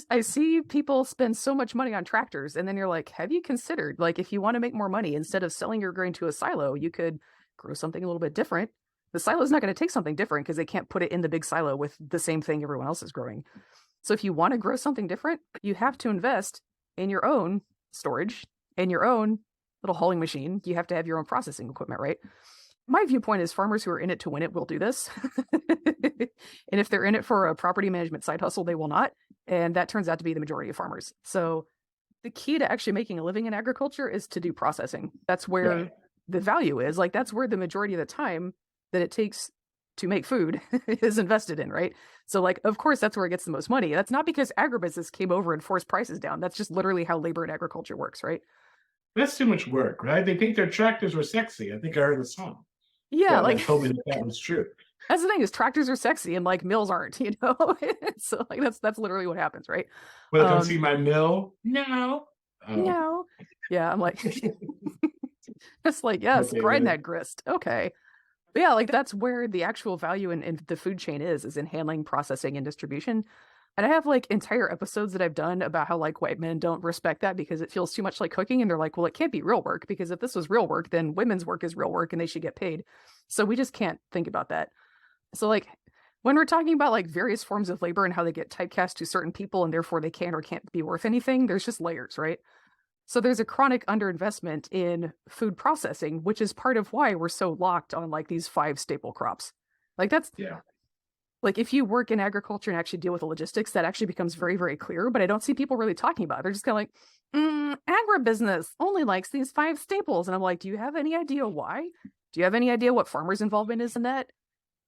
I see people spend so much money on tractors, and then you're like, have you considered, like, if you want to make more money, instead of selling your grain to a silo, you could grow something a little bit different. The silo is not going to take something different because they can't put it in the big silo with the same thing everyone else is growing. So if you want to grow something different, you have to invest in your own storage and your own little hauling machine. You have to have your own processing equipment, right? My viewpoint is farmers who are in it to win it will do this. And if they're in it for a property management side hustle, they will not. And that turns out to be the majority of farmers. So the key to actually making a living in agriculture is to do processing. That's where Right. the value is. Like that's where the majority of the time that it takes to make food is invested in, right? So like of course that's where it gets the most money. That's not because agribusiness came over and forced prices down. That's just literally how labor in agriculture works, right? That's too much work, right? They think their tractors were sexy. I think I heard a song Yeah, that like told me that that was true. that's the thing is tractors are sexy and like mills aren't, you know? So like that's literally what happens, right? Want to come Um see my mill? No. Oh, no. Yeah, I'm like it's like, yes, okay, grind good. that grist. Okay. But yeah, like that's where the actual value in the food chain is in handling, processing, and distribution. And I have like entire episodes that I've done about how like white men don't respect that because it feels too much like cooking. And they're like, well, it can't be real work because if this was real work, then women's work is real work and they should get paid. So we just can't think about that. So like when we're talking about like various forms of labor and how they get typecast to certain people and therefore they can or can't be worth anything, there's just layers, right? So there's a chronic underinvestment in food processing, which is part of why we're so locked on like these five staple crops. Like that's Yeah. like if you work in agriculture and actually deal with the logistics, that actually becomes very, very clear. But I don't see people really talking about it. They're just kind of like, agribusiness only likes these five staples. And I'm like, do you have any idea why? Do you have any idea what farmers' involvement is in that?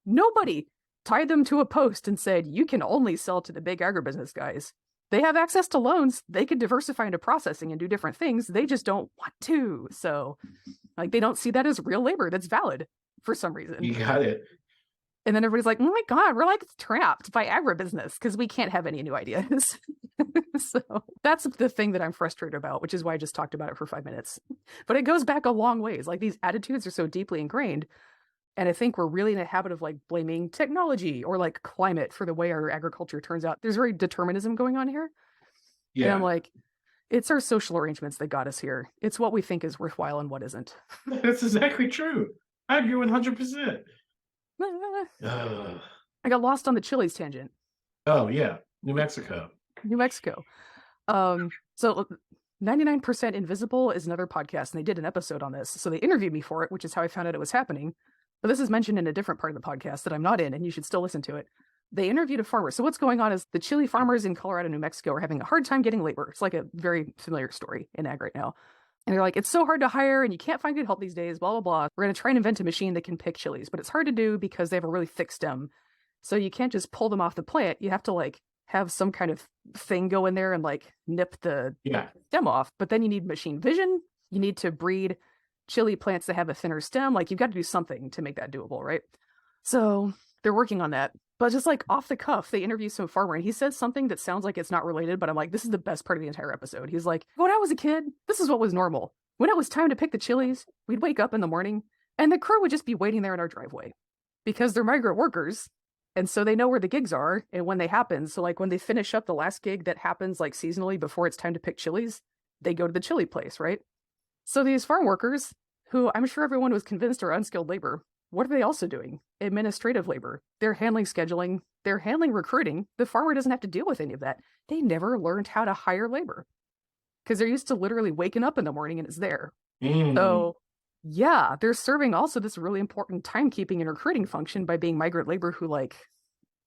Nobody tied them to a post and said, you can only sell to the big agribusiness guys. They have access to loans. They could diversify into processing and do different things. They just don't want to. So, like, they don't see that as real labor that's valid for some reason. You got it. And then everybody's like, oh my God, we're like trapped by agribusiness because we can't have any new ideas. So that's the thing that I'm frustrated about, which is why I just talked about it for 5 minutes. But it goes back a long ways. Like these attitudes are so deeply ingrained. And I think we're really in a habit of like blaming technology or like climate for the way our agriculture turns out. There's very determinism going on here. And I'm Yeah. like, it's our social arrangements that got us here. It's what we think is worthwhile and what isn't. That's exactly true. I agree 100%. I got lost on the chilies tangent. Oh, yeah. New Mexico. New Mexico. So 99% Invisible is another podcast, and they did an episode on this. So they interviewed me for it, which is how I found out it was happening. But this is mentioned in a different part of the podcast that I'm not in, and you should still listen to it. They interviewed a farmer. So what's going on is the chili farmers in Colorado, New Mexico are having a hard time getting labor. It's like a very familiar story in ag right now. And they're like, it's so hard to hire and you can't find good help these days, blah, blah, blah. We're going to try and invent a machine that can pick chilies, but it's hard to do because they have a really thick stem. So you can't just pull them off the plant. You have to like have some kind of thing go in there and like nip the Yeah. stem off. But then you need machine vision. You need to breed chili plants that have a thinner stem. Like you've got to do something to make that doable, right? So they're working on that. But just like off the cuff, they interview some farmer and he says something that sounds like it's not related, but I'm like, this is the best part of the entire episode. He's like, when I was a kid, this is what was normal. When it was time to pick the chilies, we'd wake up in the morning and the crew would just be waiting there in our driveway because they're migrant workers. And so they know where the gigs are and when they happen. So like when they finish up the last gig that happens like seasonally before it's time to pick chilies, they go to the chili place, right? So these farm workers, who I'm sure everyone was convinced are unskilled labor, what are they also doing? Administrative labor. They're handling scheduling. They're handling recruiting. The farmer doesn't have to deal with any of that. They never learned how to hire labor because they're used to literally waking up in the morning and it's there. So yeah, they're serving also this really important timekeeping and recruiting function by being migrant labor who like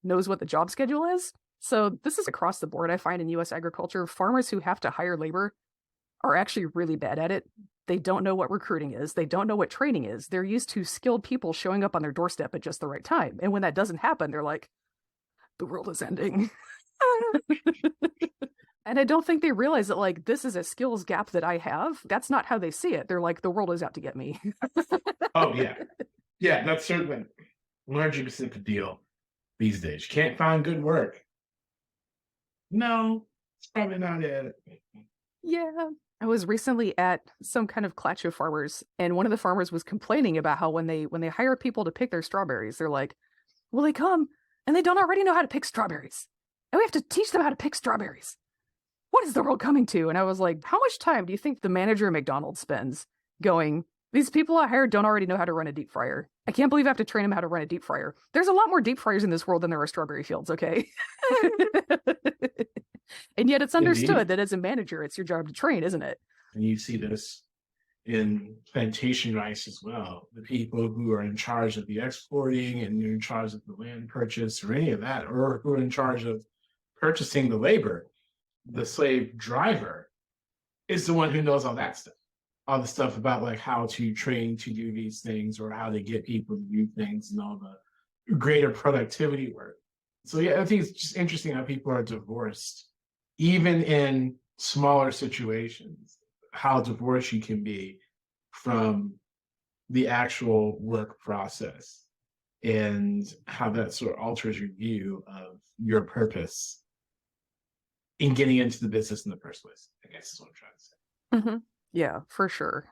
knows what the job schedule is. So this is across the board. I find in US agriculture, farmers who have to hire labor are actually really bad at it. They don't know what recruiting is. They don't know what training is. They're used to skilled people showing up on their doorstep at just the right time. And when that doesn't happen, they're like, the world is ending. And I don't think they realize that, like, this is a skills gap that I have. That's not how they see it. They're like, the world is out to get me. Oh, yeah. Yeah, that's certainly 100% the deal these days. You can't find good work. No, it's probably not it. Yeah. I was recently at some kind of clutch of farmers, and one of the farmers was complaining about how when they hire people to pick their strawberries, they're like, well, they come and they don't already know how to pick strawberries. And we have to teach them how to pick strawberries. What is the world coming to? And I was like, how much time do you think the manager at McDonald's spends going, these people I hired don't already know how to run a deep fryer. I can't believe I have to train them how to run a deep fryer. There's a lot more deep fryers in this world than there are strawberry fields, okay? And yet it's understood Indeed. that as a manager, it's your job to train, isn't it? And you see this in plantation rice as well. The people who are in charge of the exporting and in charge of the land purchase or any of that, or who are in charge of purchasing the labor, the slave driver is the one who knows all that stuff. All the stuff about like how to train to do these things or how to get people to do things and all the greater productivity work. So yeah, I think it's just interesting how people are divorced, even in smaller situations, how divorced you can be from the actual work process and how that sort of alters your view of your purpose in getting into the business in the first place, I guess is what I'm trying to say. Hmm. Yeah, for sure.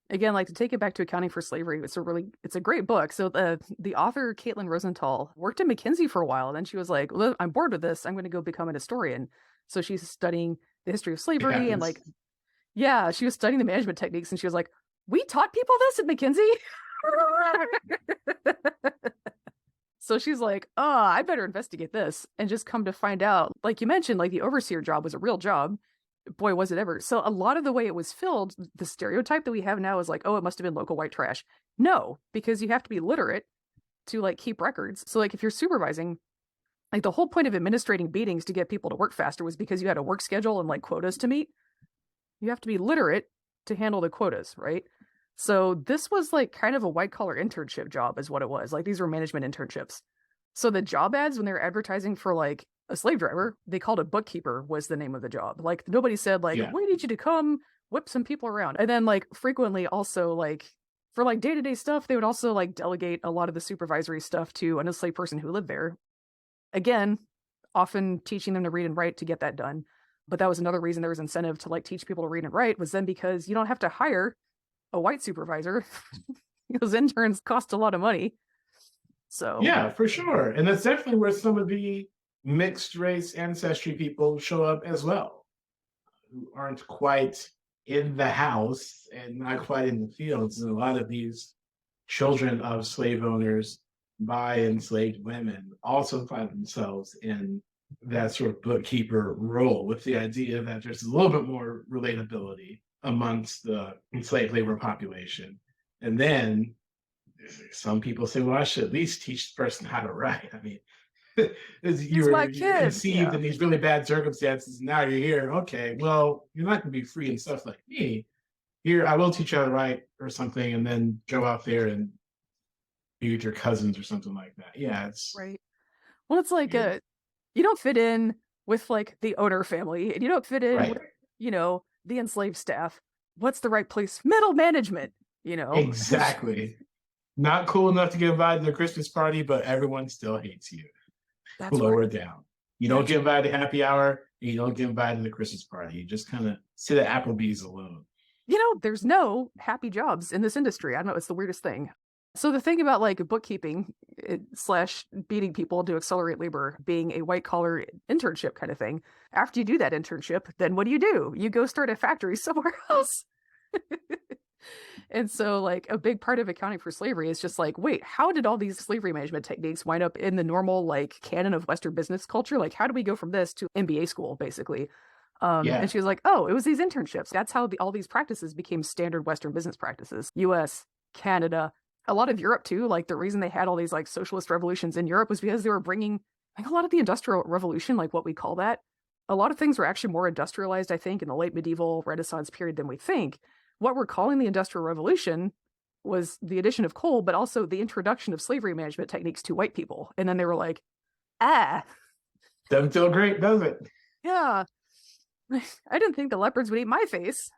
Again, like to take it back to Accounting for Slavery, it's a great book. So the author Caitlin Rosenthal worked at McKinsey for a while, and then she was like, "Well, I'm bored with this. I'm going to go become an historian." So she's studying the history of slavery and Yes. like, yeah, she was studying the management techniques, and she was like, "We taught people this at McKinsey." So she's like, "Oh, I better investigate this," and just come to find out, like you mentioned, like the overseer job was a real job. Boy, was it ever. So a lot of the way it was filled, the stereotype that we have now is like, oh, it must have been local white trash. No, because you have to be literate to like keep records. So like if you're supervising, like the whole point of administrating beatings to get people to work faster was because you had a work schedule and like quotas to meet. You have to be literate to handle the quotas, right? So this was like kind of a white collar internship job is what it was. Like these were management internships. So the job ads when they were advertising for like a slave driver, they called it bookkeeper was the name of the job. Like nobody said like, Yeah. we need you to come whip some people around. And then like frequently also like for like day-to-day stuff, they would also like delegate a lot of the supervisory stuff to an enslaved person who lived there. Again, often teaching them to read and write to get that done. But that was another reason there was incentive to like teach people to read and write was then because you don't have to hire a white supervisor. Those interns cost a lot of money. So Yeah, for sure. And that's definitely where some of the mixed race ancestry people show up as well, who aren't quite in the house and not quite in the fields. And a lot of these children of slave owners by enslaved women also find themselves in that sort of bookkeeper role with the idea that there's a little bit more relatability amongst the enslaved labor population. And then some people say, well, I should at least teach the person how to write. I mean, he's my you're kid. conceived Yeah. in these really bad circumstances. Now you're here. Okay, well, you're not going to be free and stuff like me. Here, I will teach you how to write or something, and then go out there and be with your cousins or something like that. Yeah, it's Right. Well, it's like weird. you don't fit in with like the owner family and you don't fit in Right. with, the enslaved staff. What's the right place? Middle management, you know. Exactly. Not cool enough to get invited to the Christmas party, but everyone still hates you. That's right. Lower down. You don't get invited to happy hour, and you don't get invited to the Christmas party. You just kind of sit at Applebee's alone. There's no happy jobs in this industry. I don't know. It's the weirdest thing. So the thing about like bookkeeping slash beating people to accelerate labor being a white collar internship kind of thing. After you do that internship, then what do? You go start a factory somewhere else. And so like a big part of accounting for slavery is just like, wait, how did all these slavery management techniques wind up in the normal like canon of Western business culture? Like how do we go from this to MBA school basically? Yeah. And she was like, oh, it was these internships. That's how all these practices became standard Western business practices. US, Canada, a lot of Europe too. Like the reason they had all these like socialist revolutions in Europe was because they were bringing like a lot of the industrial revolution, like what we call that. A lot of things were actually more industrialized, I think, in the late medieval Renaissance period than we think. What we're calling the Industrial Revolution was the addition of coal, but also the introduction of slavery management techniques to white people. And then they were like, Doesn't feel great, does it? yeah, I didn't think the leopards would eat my face.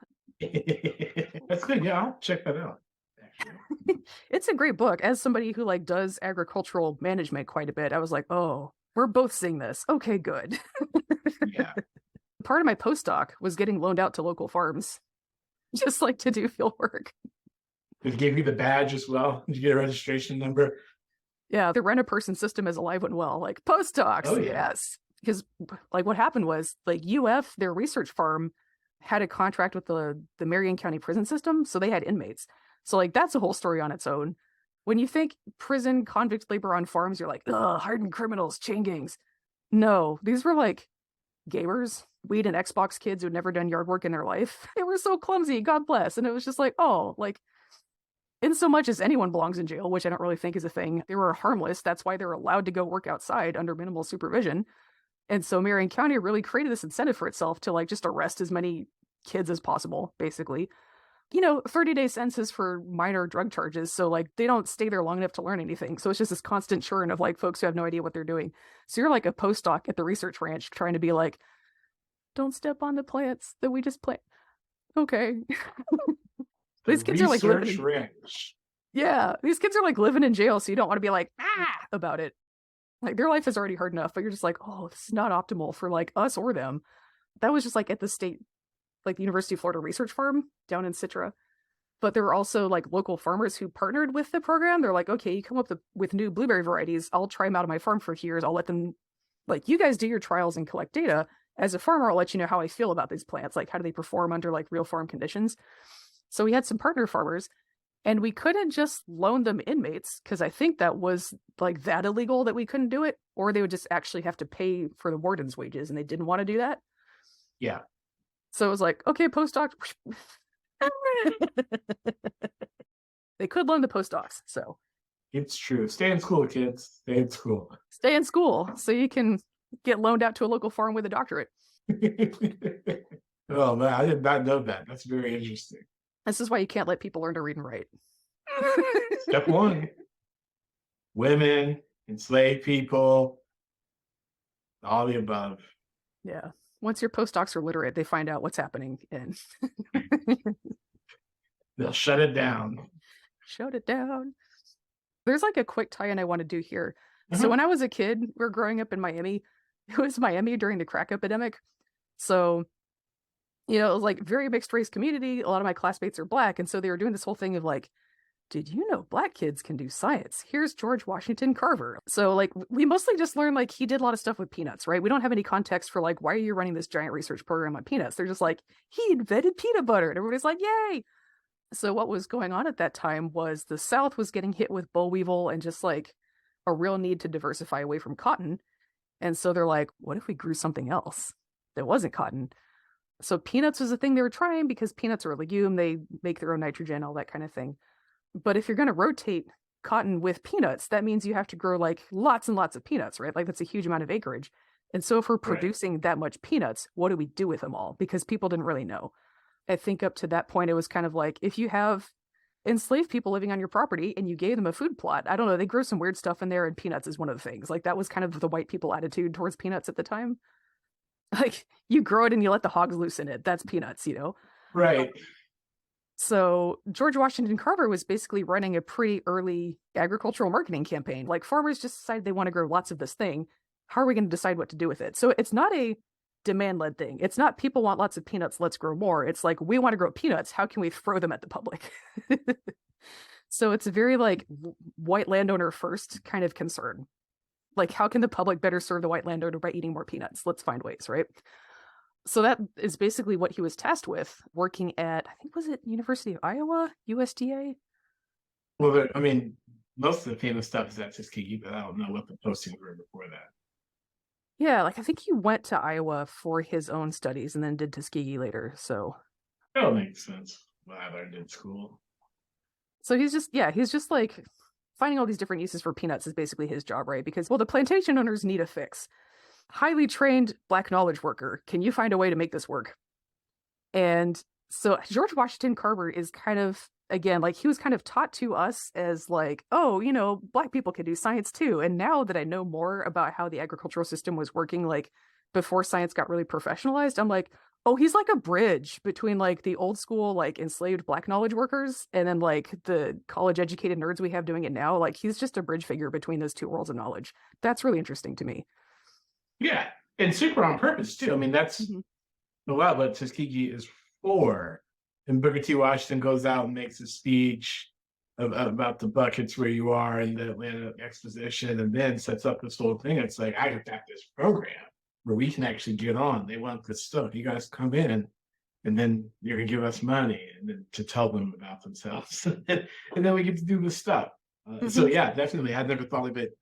That's good. Yeah, I'll check that out. Actually. It's a great book. As somebody who like does agricultural management quite a bit, I was like, oh, we're both seeing this. Okay, good. Yeah. Part of my postdoc was getting loaned out to local farms, just like to do field work. It gave you the badge as well. Did you get a registration number? Yeah, the rent-a-person system is alive and well. Like postdocs, Oh, yeah. yes. Because like what happened was like UF, their research farm, had a contract with the Marion County prison system, so they had inmates. So like that's a whole story on its own. When you think prison convict labor on farms, you're like, ugh, hardened criminals, chain gangs. No, these were like gamers, weed and Xbox kids who had never done yard work in their life. They were so clumsy, God bless. And it was just like, oh, like, in so much as anyone belongs in jail, which I don't really think is a thing, they were harmless. That's why they're allowed to go work outside under minimal supervision. And so Marion County really created this incentive for itself to like just arrest as many kids as possible, basically. 30-day sentences for minor drug charges. So like they don't stay there long enough to learn anything. So it's just this constant churn of like folks who have no idea what they're doing. So you're like a postdoc at the research ranch trying to be like, don't step on the plants that we just plant. Okay. The These kids are like living research in, ranch. yeah, these kids are like living in jail, so you don't want to be like, about it. Like their life is already hard enough, but you're just like, oh, this is not optimal for like us or them. That was just like at the state, like the University of Florida Research Farm down in Citra. But there were also like local farmers who partnered with the program. They're like, okay, you come up with new blueberry varieties. I'll try them out on my farm for a few years. I'll let them, like, you guys do your trials and collect data. As a farmer, I'll let you know how I feel about these plants. Like, how do they perform under like real farm conditions? So we had some partner farmers, and we couldn't just loan them inmates because I think that was like that illegal that we couldn't do it, or they would just actually have to pay for the warden's wages, and they didn't want to do that. Yeah. So it was like, okay, postdoc. They could loan the postdocs, so It's true. Stay in school, kids. Stay in school. stay in school so you can get loaned out to a local farm with a doctorate. Oh man, I did not know that. That's very interesting. This is why you can't let people learn to read and write. Step one: women, enslaved people, all the above. Yeah. Once your postdocs are literate, they find out what's happening and They'll shut it down. shut it down. There's like a quick tie-in I want to do here. So Uh-huh. when I was a kid, we were growing up in Miami. It was Miami during the crack epidemic. So, it was like very mixed race community. A lot of my classmates are black. And so they were doing this whole thing of like, did you know black kids can do science? Here's George Washington Carver. So like we mostly just learned like he did a lot of stuff with peanuts, right? We don't have any context for like, why are you running this giant research program on peanuts? They're just like, he invented peanut butter. And everybody's like, yay. So what was going on at that time was the South was getting hit with boll weevil and just like a real need to diversify away from cotton. And so they're like, what if we grew something else that wasn't cotton? So peanuts was a thing they were trying because peanuts are a legume. They make their own nitrogen, all that kind of thing. But if you're going to rotate cotton with peanuts, that means you have to grow like lots and lots of peanuts, right? Like that's a huge amount of acreage. And so if we're Right. producing that much peanuts, what do we do with them all? Because people didn't really know. I think up to that point, it was kind of like if you have enslaved people living on your property and you gave them a food plot, I don't know, they grow some weird stuff in there and peanuts is one of the things. Like that was kind of the white people attitude towards peanuts at the time. Like you grow it and you let the hogs loose in it. That's peanuts, Right. So George Washington Carver was basically running a pretty early agricultural marketing campaign. Like farmers just decided they want to grow lots of this thing. How are we going to decide what to do with it? So it's not a demand-led thing. It's not people want lots of peanuts, let's grow more. It's like we want to grow peanuts. How can we throw them at the public? So it's a very like white landowner first kind of concern. Like how can the public better serve the white landowner by eating more peanuts? Let's find ways, right? So that is basically what he was tasked with, working at, I think, was it University of Iowa, USDA? Well, I mean, most of the famous stuff is at Tuskegee, but I don't know what the postings were before that. Yeah, like I think he went to Iowa for his own studies and then did Tuskegee later. So That makes sense. What I learned in school. he's just like finding all these different uses for peanuts is basically his job, right? Because, well, the plantation owners need a fix. Highly trained black knowledge worker. Can you find a way to make this work? And so George Washington Carver is kind of, again, like he was kind of taught to us as like, oh, black people can do science too. And now that I know more about how the agricultural system was working, like before science got really professionalized, I'm like, oh, he's like a bridge between like the old school, like enslaved black knowledge workers and then like the college educated nerds we have doing it now. Like he's just a bridge figure between those two worlds of knowledge. That's really interesting to me. Yeah, and super on purpose too. I mean, that's a lot what Tuskegee is for. And Booker T. Washington goes out and makes a speech about the buckets where you are in the Atlanta Exposition, and then sets up this whole thing. It's like, I got this program where we can actually get on. They want this stuff. You guys come in, and then you're gonna give us money, and then to tell them about themselves, and then we get to do this stuff. So yeah, definitely. I'd never thought of it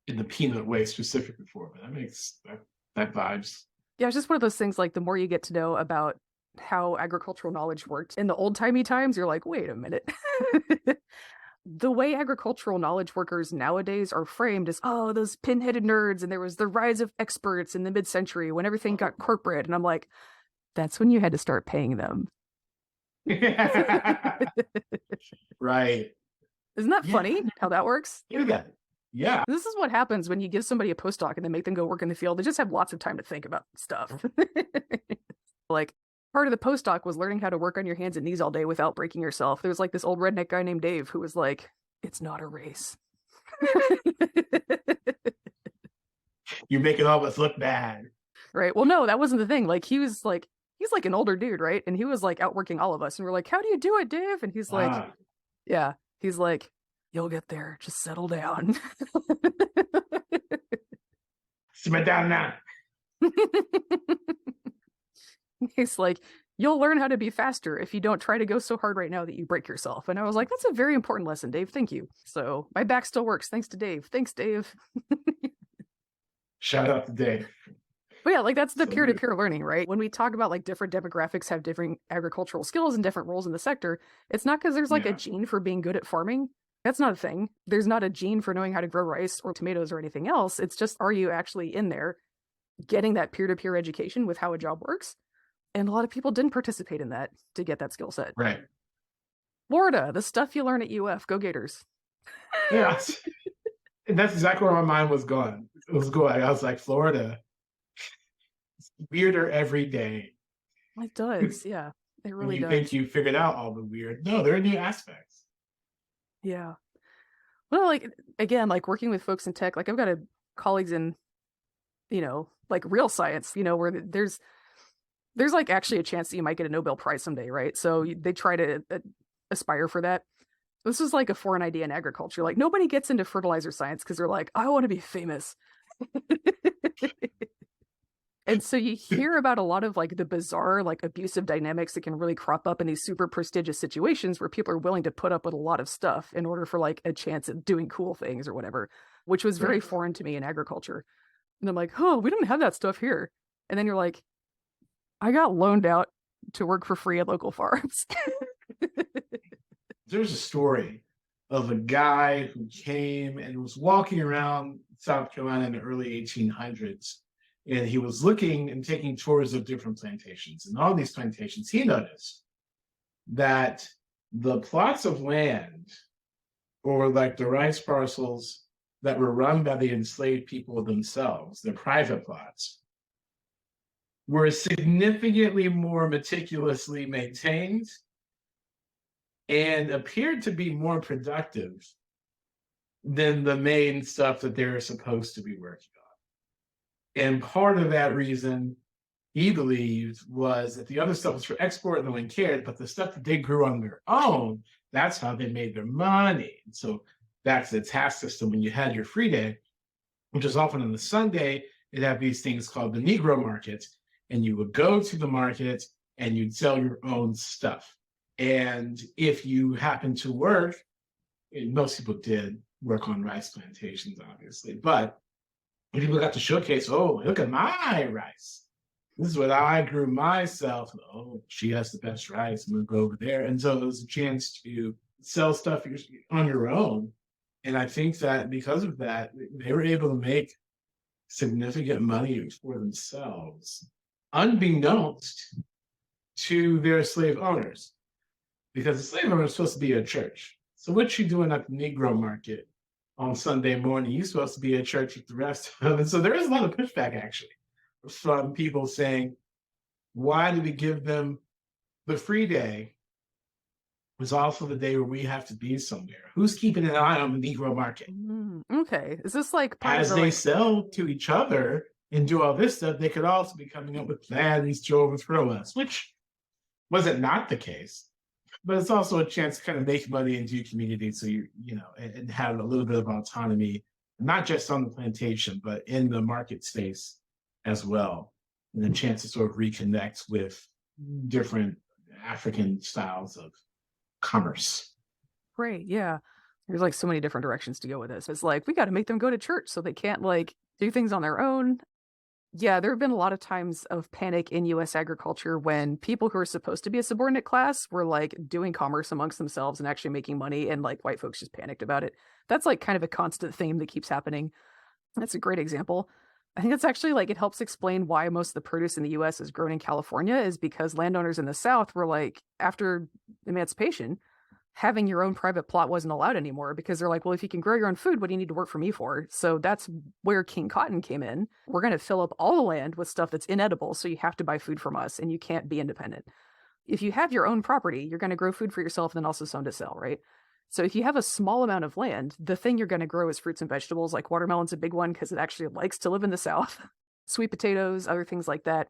in the peanut way specific before, but that vibes. Yeah, it's just one of those things like the more you get to know about how agricultural knowledge worked in the old-timey times, you're like, wait a minute. The way agricultural knowledge workers nowadays are framed is, oh, those pin-headed nerds, and there was the rise of experts in the mid-century when everything got corporate. And I'm like, that's when you had to start paying them. Right. Isn't that Yeah. funny how that works? You got it. Yeah. This is what happens when you give somebody a postdoc and then make them go work in the field. They just have lots of time to think about stuff. Like, part of the postdoc was learning how to work on your hands and knees all day without breaking yourself. There was like this old redneck guy named Dave who was like, it's not a race. You're making all of us look bad. Right. Well, no, that wasn't the thing. Like, he's like an older dude, right? And he was like outworking all of us. And we're like, how do you do it, Dave? And he's like, yeah, he's like, you'll get there. Just settle down. Simmer down now. He's like, you'll learn how to be faster if you don't try to go so hard right now that you break yourself. And I was like, that's a very important lesson, Dave. Thank you. So my back still works. Thanks to Dave. Thanks, Dave. Shout out to Dave. But yeah, like that's the peer-to-peer learning, right? When we talk about like different demographics have different agricultural skills and different roles in the sector, it's not because there's like a gene for being good at farming. That's not a thing. There's not a gene for knowing how to grow rice or tomatoes or anything else. It's just, are you actually in there getting that peer-to-peer education with how a job works? And a lot of people didn't participate in that to get that skill set. Right. Florida, the stuff you learn at UF. Go Gators. Yeah. And that's exactly where my mind was going. It was going. I was like, Florida, it's weirder every day. It does. Yeah, it really does. You think you figured out all the weird. No, there are new aspects. Yeah. Well, like, again, like working with folks in tech, like I've got colleagues in, like real science, where there's like actually a chance that you might get a Nobel Prize someday, right? So they try to aspire for that. This is like a foreign idea in agriculture. Like nobody gets into fertilizer science because they're like, I want to be famous. And so you hear about a lot of like the bizarre, like abusive dynamics that can really crop up in these super prestigious situations where people are willing to put up with a lot of stuff in order for like a chance at doing cool things or whatever, which was very foreign to me in agriculture. And I'm like, oh, we didn't have that stuff here. And then you're like, I got loaned out to work for free at local farms. There's a story of a guy who came and was walking around South Carolina in the early 1800s. And he was looking and taking tours of different plantations. And all these plantations, he noticed that the plots of land, or like the rice parcels that were run by the enslaved people themselves, the private plots, were significantly more meticulously maintained and appeared to be more productive than the main stuff that they're supposed to be working on. And part of that reason, he believed, was that the other stuff was for export and no one cared, but the stuff that they grew on their own, that's how they made their money. And so that's the task system. When you had your free day, which is often on the Sunday, it'd have these things called the Negro markets, and you would go to the market and you'd sell your own stuff. And if you happened to work, and most people did work on rice plantations, obviously, but people got to showcase, oh, look at my rice. This is what I grew myself. Oh, she has the best rice. I'm going to go over there. And so it was a chance to sell stuff on your own. And I think that because of that, they were able to make significant money for themselves, unbeknownst to their slave owners. Because the slave owner is supposed to be a church. So what you doing at the Negro market on Sunday morning, you're supposed to be at church with the rest of them. And so there is a lot of pushback, actually, from people saying, why do we give them the free day? It was also the day where we have to be somewhere. Who's keeping an eye on the Negro market? Okay. Is this like as they sell to each other and do all this stuff, they could also be coming up with plans to overthrow us, which wasn't not the case. But it's also a chance to kind of make money into your community, so and have a little bit of autonomy, not just on the plantation, but in the market space as well, and a chance to sort of reconnect with different African styles of commerce. Great, yeah. There's like so many different directions to go with this. It's like we got to make them go to church so they can't like do things on their own. Yeah, there have been a lot of times of panic in US agriculture when people who are supposed to be a subordinate class were like doing commerce amongst themselves and actually making money, and like white folks just panicked about it. That's like kind of a constant theme that keeps happening. That's a great example. I think it's actually like it helps explain why most of the produce in the US is grown in California is because landowners in the South were like, after emancipation, having your own private plot wasn't allowed anymore because they're like, well, if you can grow your own food, what do you need to work for me for? So that's where King Cotton came in. We're going to fill up all the land with stuff that's inedible. So you have to buy food from us and you can't be independent. If you have your own property, you're going to grow food for yourself and then also some to sell, right? So if you have a small amount of land, the thing you're going to grow is fruits and vegetables. Like watermelon's a big one because it actually likes to live in the South. Sweet potatoes, other things like that.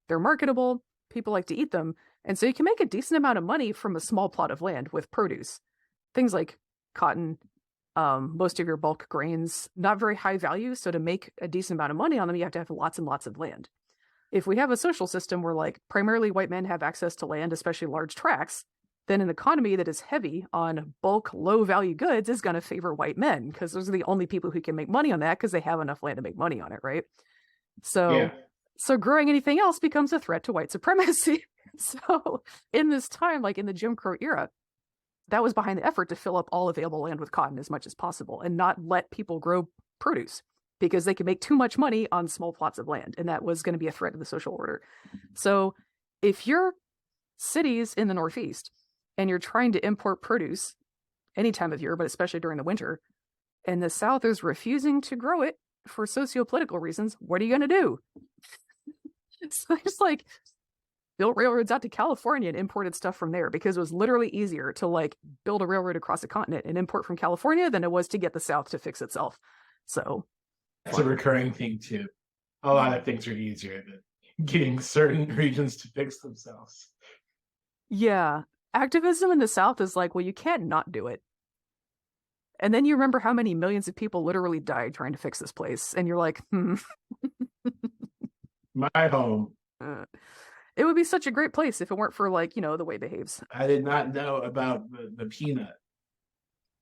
They're marketable. People like to eat them. And so you can make a decent amount of money from a small plot of land with produce. Things like cotton, most of your bulk grains, not very high value. So to make a decent amount of money on them, you have to have lots and lots of land. If we have a social system where like primarily white men have access to land, especially large tracts, then an economy that is heavy on bulk, low value goods is going to favor white men because those are the only people who can make money on that because they have enough land to make money on it, right? Yeah. So, so growing anything else becomes a threat to white supremacy. So, in this time, like in the Jim Crow era, that was behind the effort to fill up all available land with cotton as much as possible and not let people grow produce because they could make too much money on small plots of land, and that was going to be a threat to the social order. So, if you're cities in the Northeast and you're trying to import produce any time of year, but especially during the winter, and the South is refusing to grow it for socio-political reasons, what are you going to do? So there's like built railroads out to California and imported stuff from there because it was literally easier to like build a railroad across a continent and import from California than it was to get the South to fix itself. So It's a recurring thing too. A lot of things are easier than getting certain regions to fix themselves. yeah, activism in the South is like, well, you can't not do it. And then you remember how many millions of people literally died trying to fix this place. And you're like, My home. uh, it would be such a great place if it weren't for like, the way it behaves. I did not know about the peanut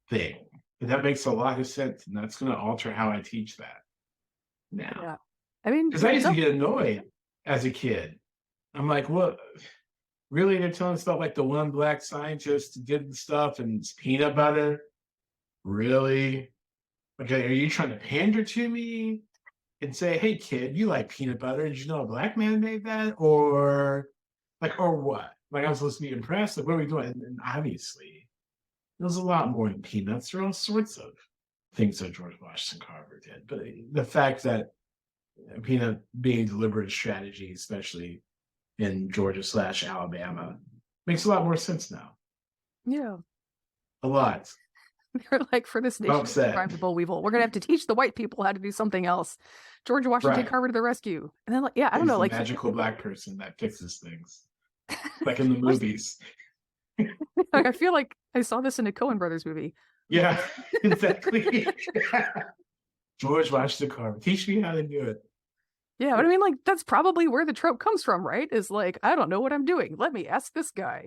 thing. But that makes a lot of sense. And that's going to alter how I teach that now. Yeah. I mean, Because I used to get annoyed as a kid. I'm like, what? Really? They're telling us about like the one black scientist did the stuff and it's peanut butter? Really? Okay, are you trying to pander to me and say, hey kid, you like peanut butter? Did you know a black man made that? Or what? Like I'm supposed to be impressed? Like what are we doing? And obviously there's a lot more than peanuts. There are all sorts of things that George Washington Carver did. But the fact that peanut being deliberate strategy, especially in Georgia/Alabama, makes a lot more sense now. yeah. A lot. They're like, for this nation to prime the boll weevil, we're gonna have to teach the white people how to do something else. George Washington Carver to the rescue. And then like, yeah, I don't know, like magical black person that fixes things. Like in the movies. like, I feel like I saw this in a Coen Brothers movie. Yeah, exactly. George Washington Carver. Teach me how to do it. Yeah, but I mean, like, that's probably where the trope comes from, right? Is like, I don't know what I'm doing. Let me ask this guy,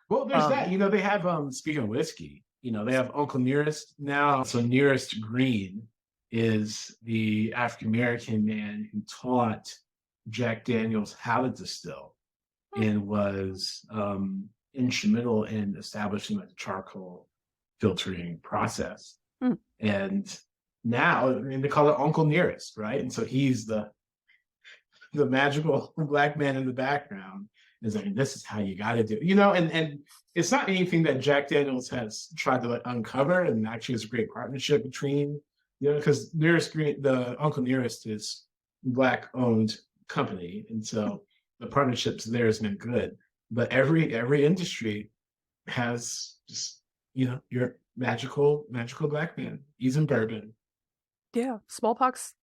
Well, there's that. They have, speaking of whiskey, they have Uncle Nearest now. So Nearest Green is the African-American man who taught Jack Daniels how to distill and was instrumental in establishing the charcoal filtering process. And now, they call it Uncle Nearest, right? And so he's the magical black man in the background is like, this is how you got to do it. And it's not anything that Jack Daniels has tried to uncover, and actually it's a great partnership between, because Nearest Green, the Uncle Nearest is black owned company, and so the partnerships there has been good. But every industry has just your magical black man. He's in bourbon. Yeah, smallpox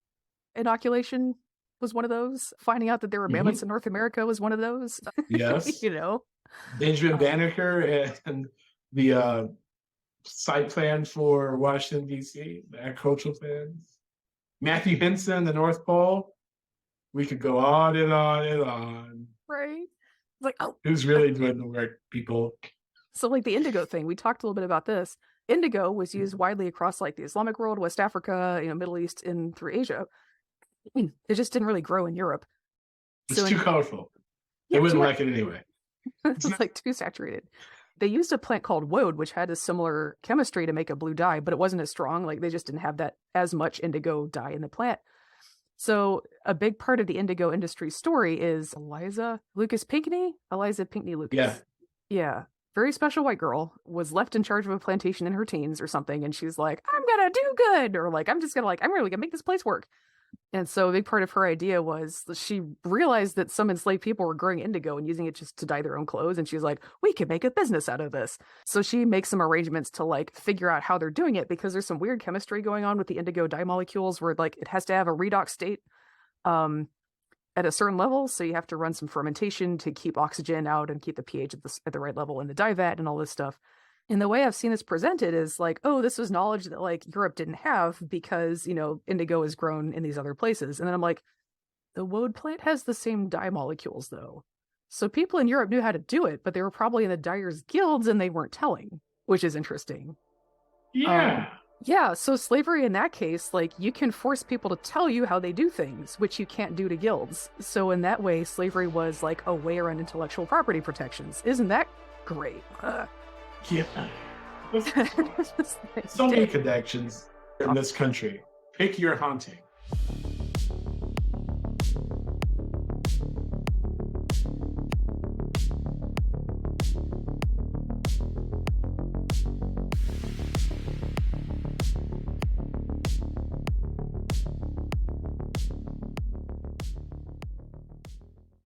inoculation was one of those. Finding out that there were mammoths in North America was one of those. Yes. Benjamin Banneker and the site plan for Washington, D.C., the agricultural plans. Matthew Henson, the North Pole. We could go on and on and on. Right. Like, oh. Who's really doing the work, people? So like the indigo thing, we talked a little bit about this. Indigo was used widely across like the Islamic world, West Africa, Middle East, and through Asia. It just didn't really grow in Europe. It's So too in colorful. They yeah, wouldn't like it anyway. It's it's not, like too saturated. They used a plant called woad, which had a similar chemistry to make a blue dye, but it wasn't as strong. Like they just didn't have that as much indigo dye in the plant. So a big part of the indigo industry story is Eliza Pinckney yeah. Lucas. Yeah. Very special white girl was left in charge of a plantation in her teens or something. And she's like, I'm gonna do good. Or like, I'm just gonna I'm really gonna make this place work. And so a big part of her idea was that she realized that some enslaved people were growing indigo and using it just to dye their own clothes. And she's like, we could make a business out of this. So she makes some arrangements to like figure out how they're doing it because there's some weird chemistry going on with the indigo dye molecules where like it has to have a redox state um, at a certain level. So you have to run some fermentation to keep oxygen out and keep the pH at the right level in the dye vat and all this stuff. And the way I've seen this presented is like, oh, this was knowledge that like Europe didn't have because, indigo is grown in these other places. And then I'm like, the woad plant has the same dye molecules though. So people in Europe knew how to do it, but they were probably in the dyers guilds and they weren't telling, which is interesting. Yeah. Yeah, so slavery in that case, like you can force people to tell you how they do things, which you can't do to guilds. So in that way, slavery was like a way around intellectual property protections. Isn't that great? Yeah. So many connections in this country. Pick your hunting.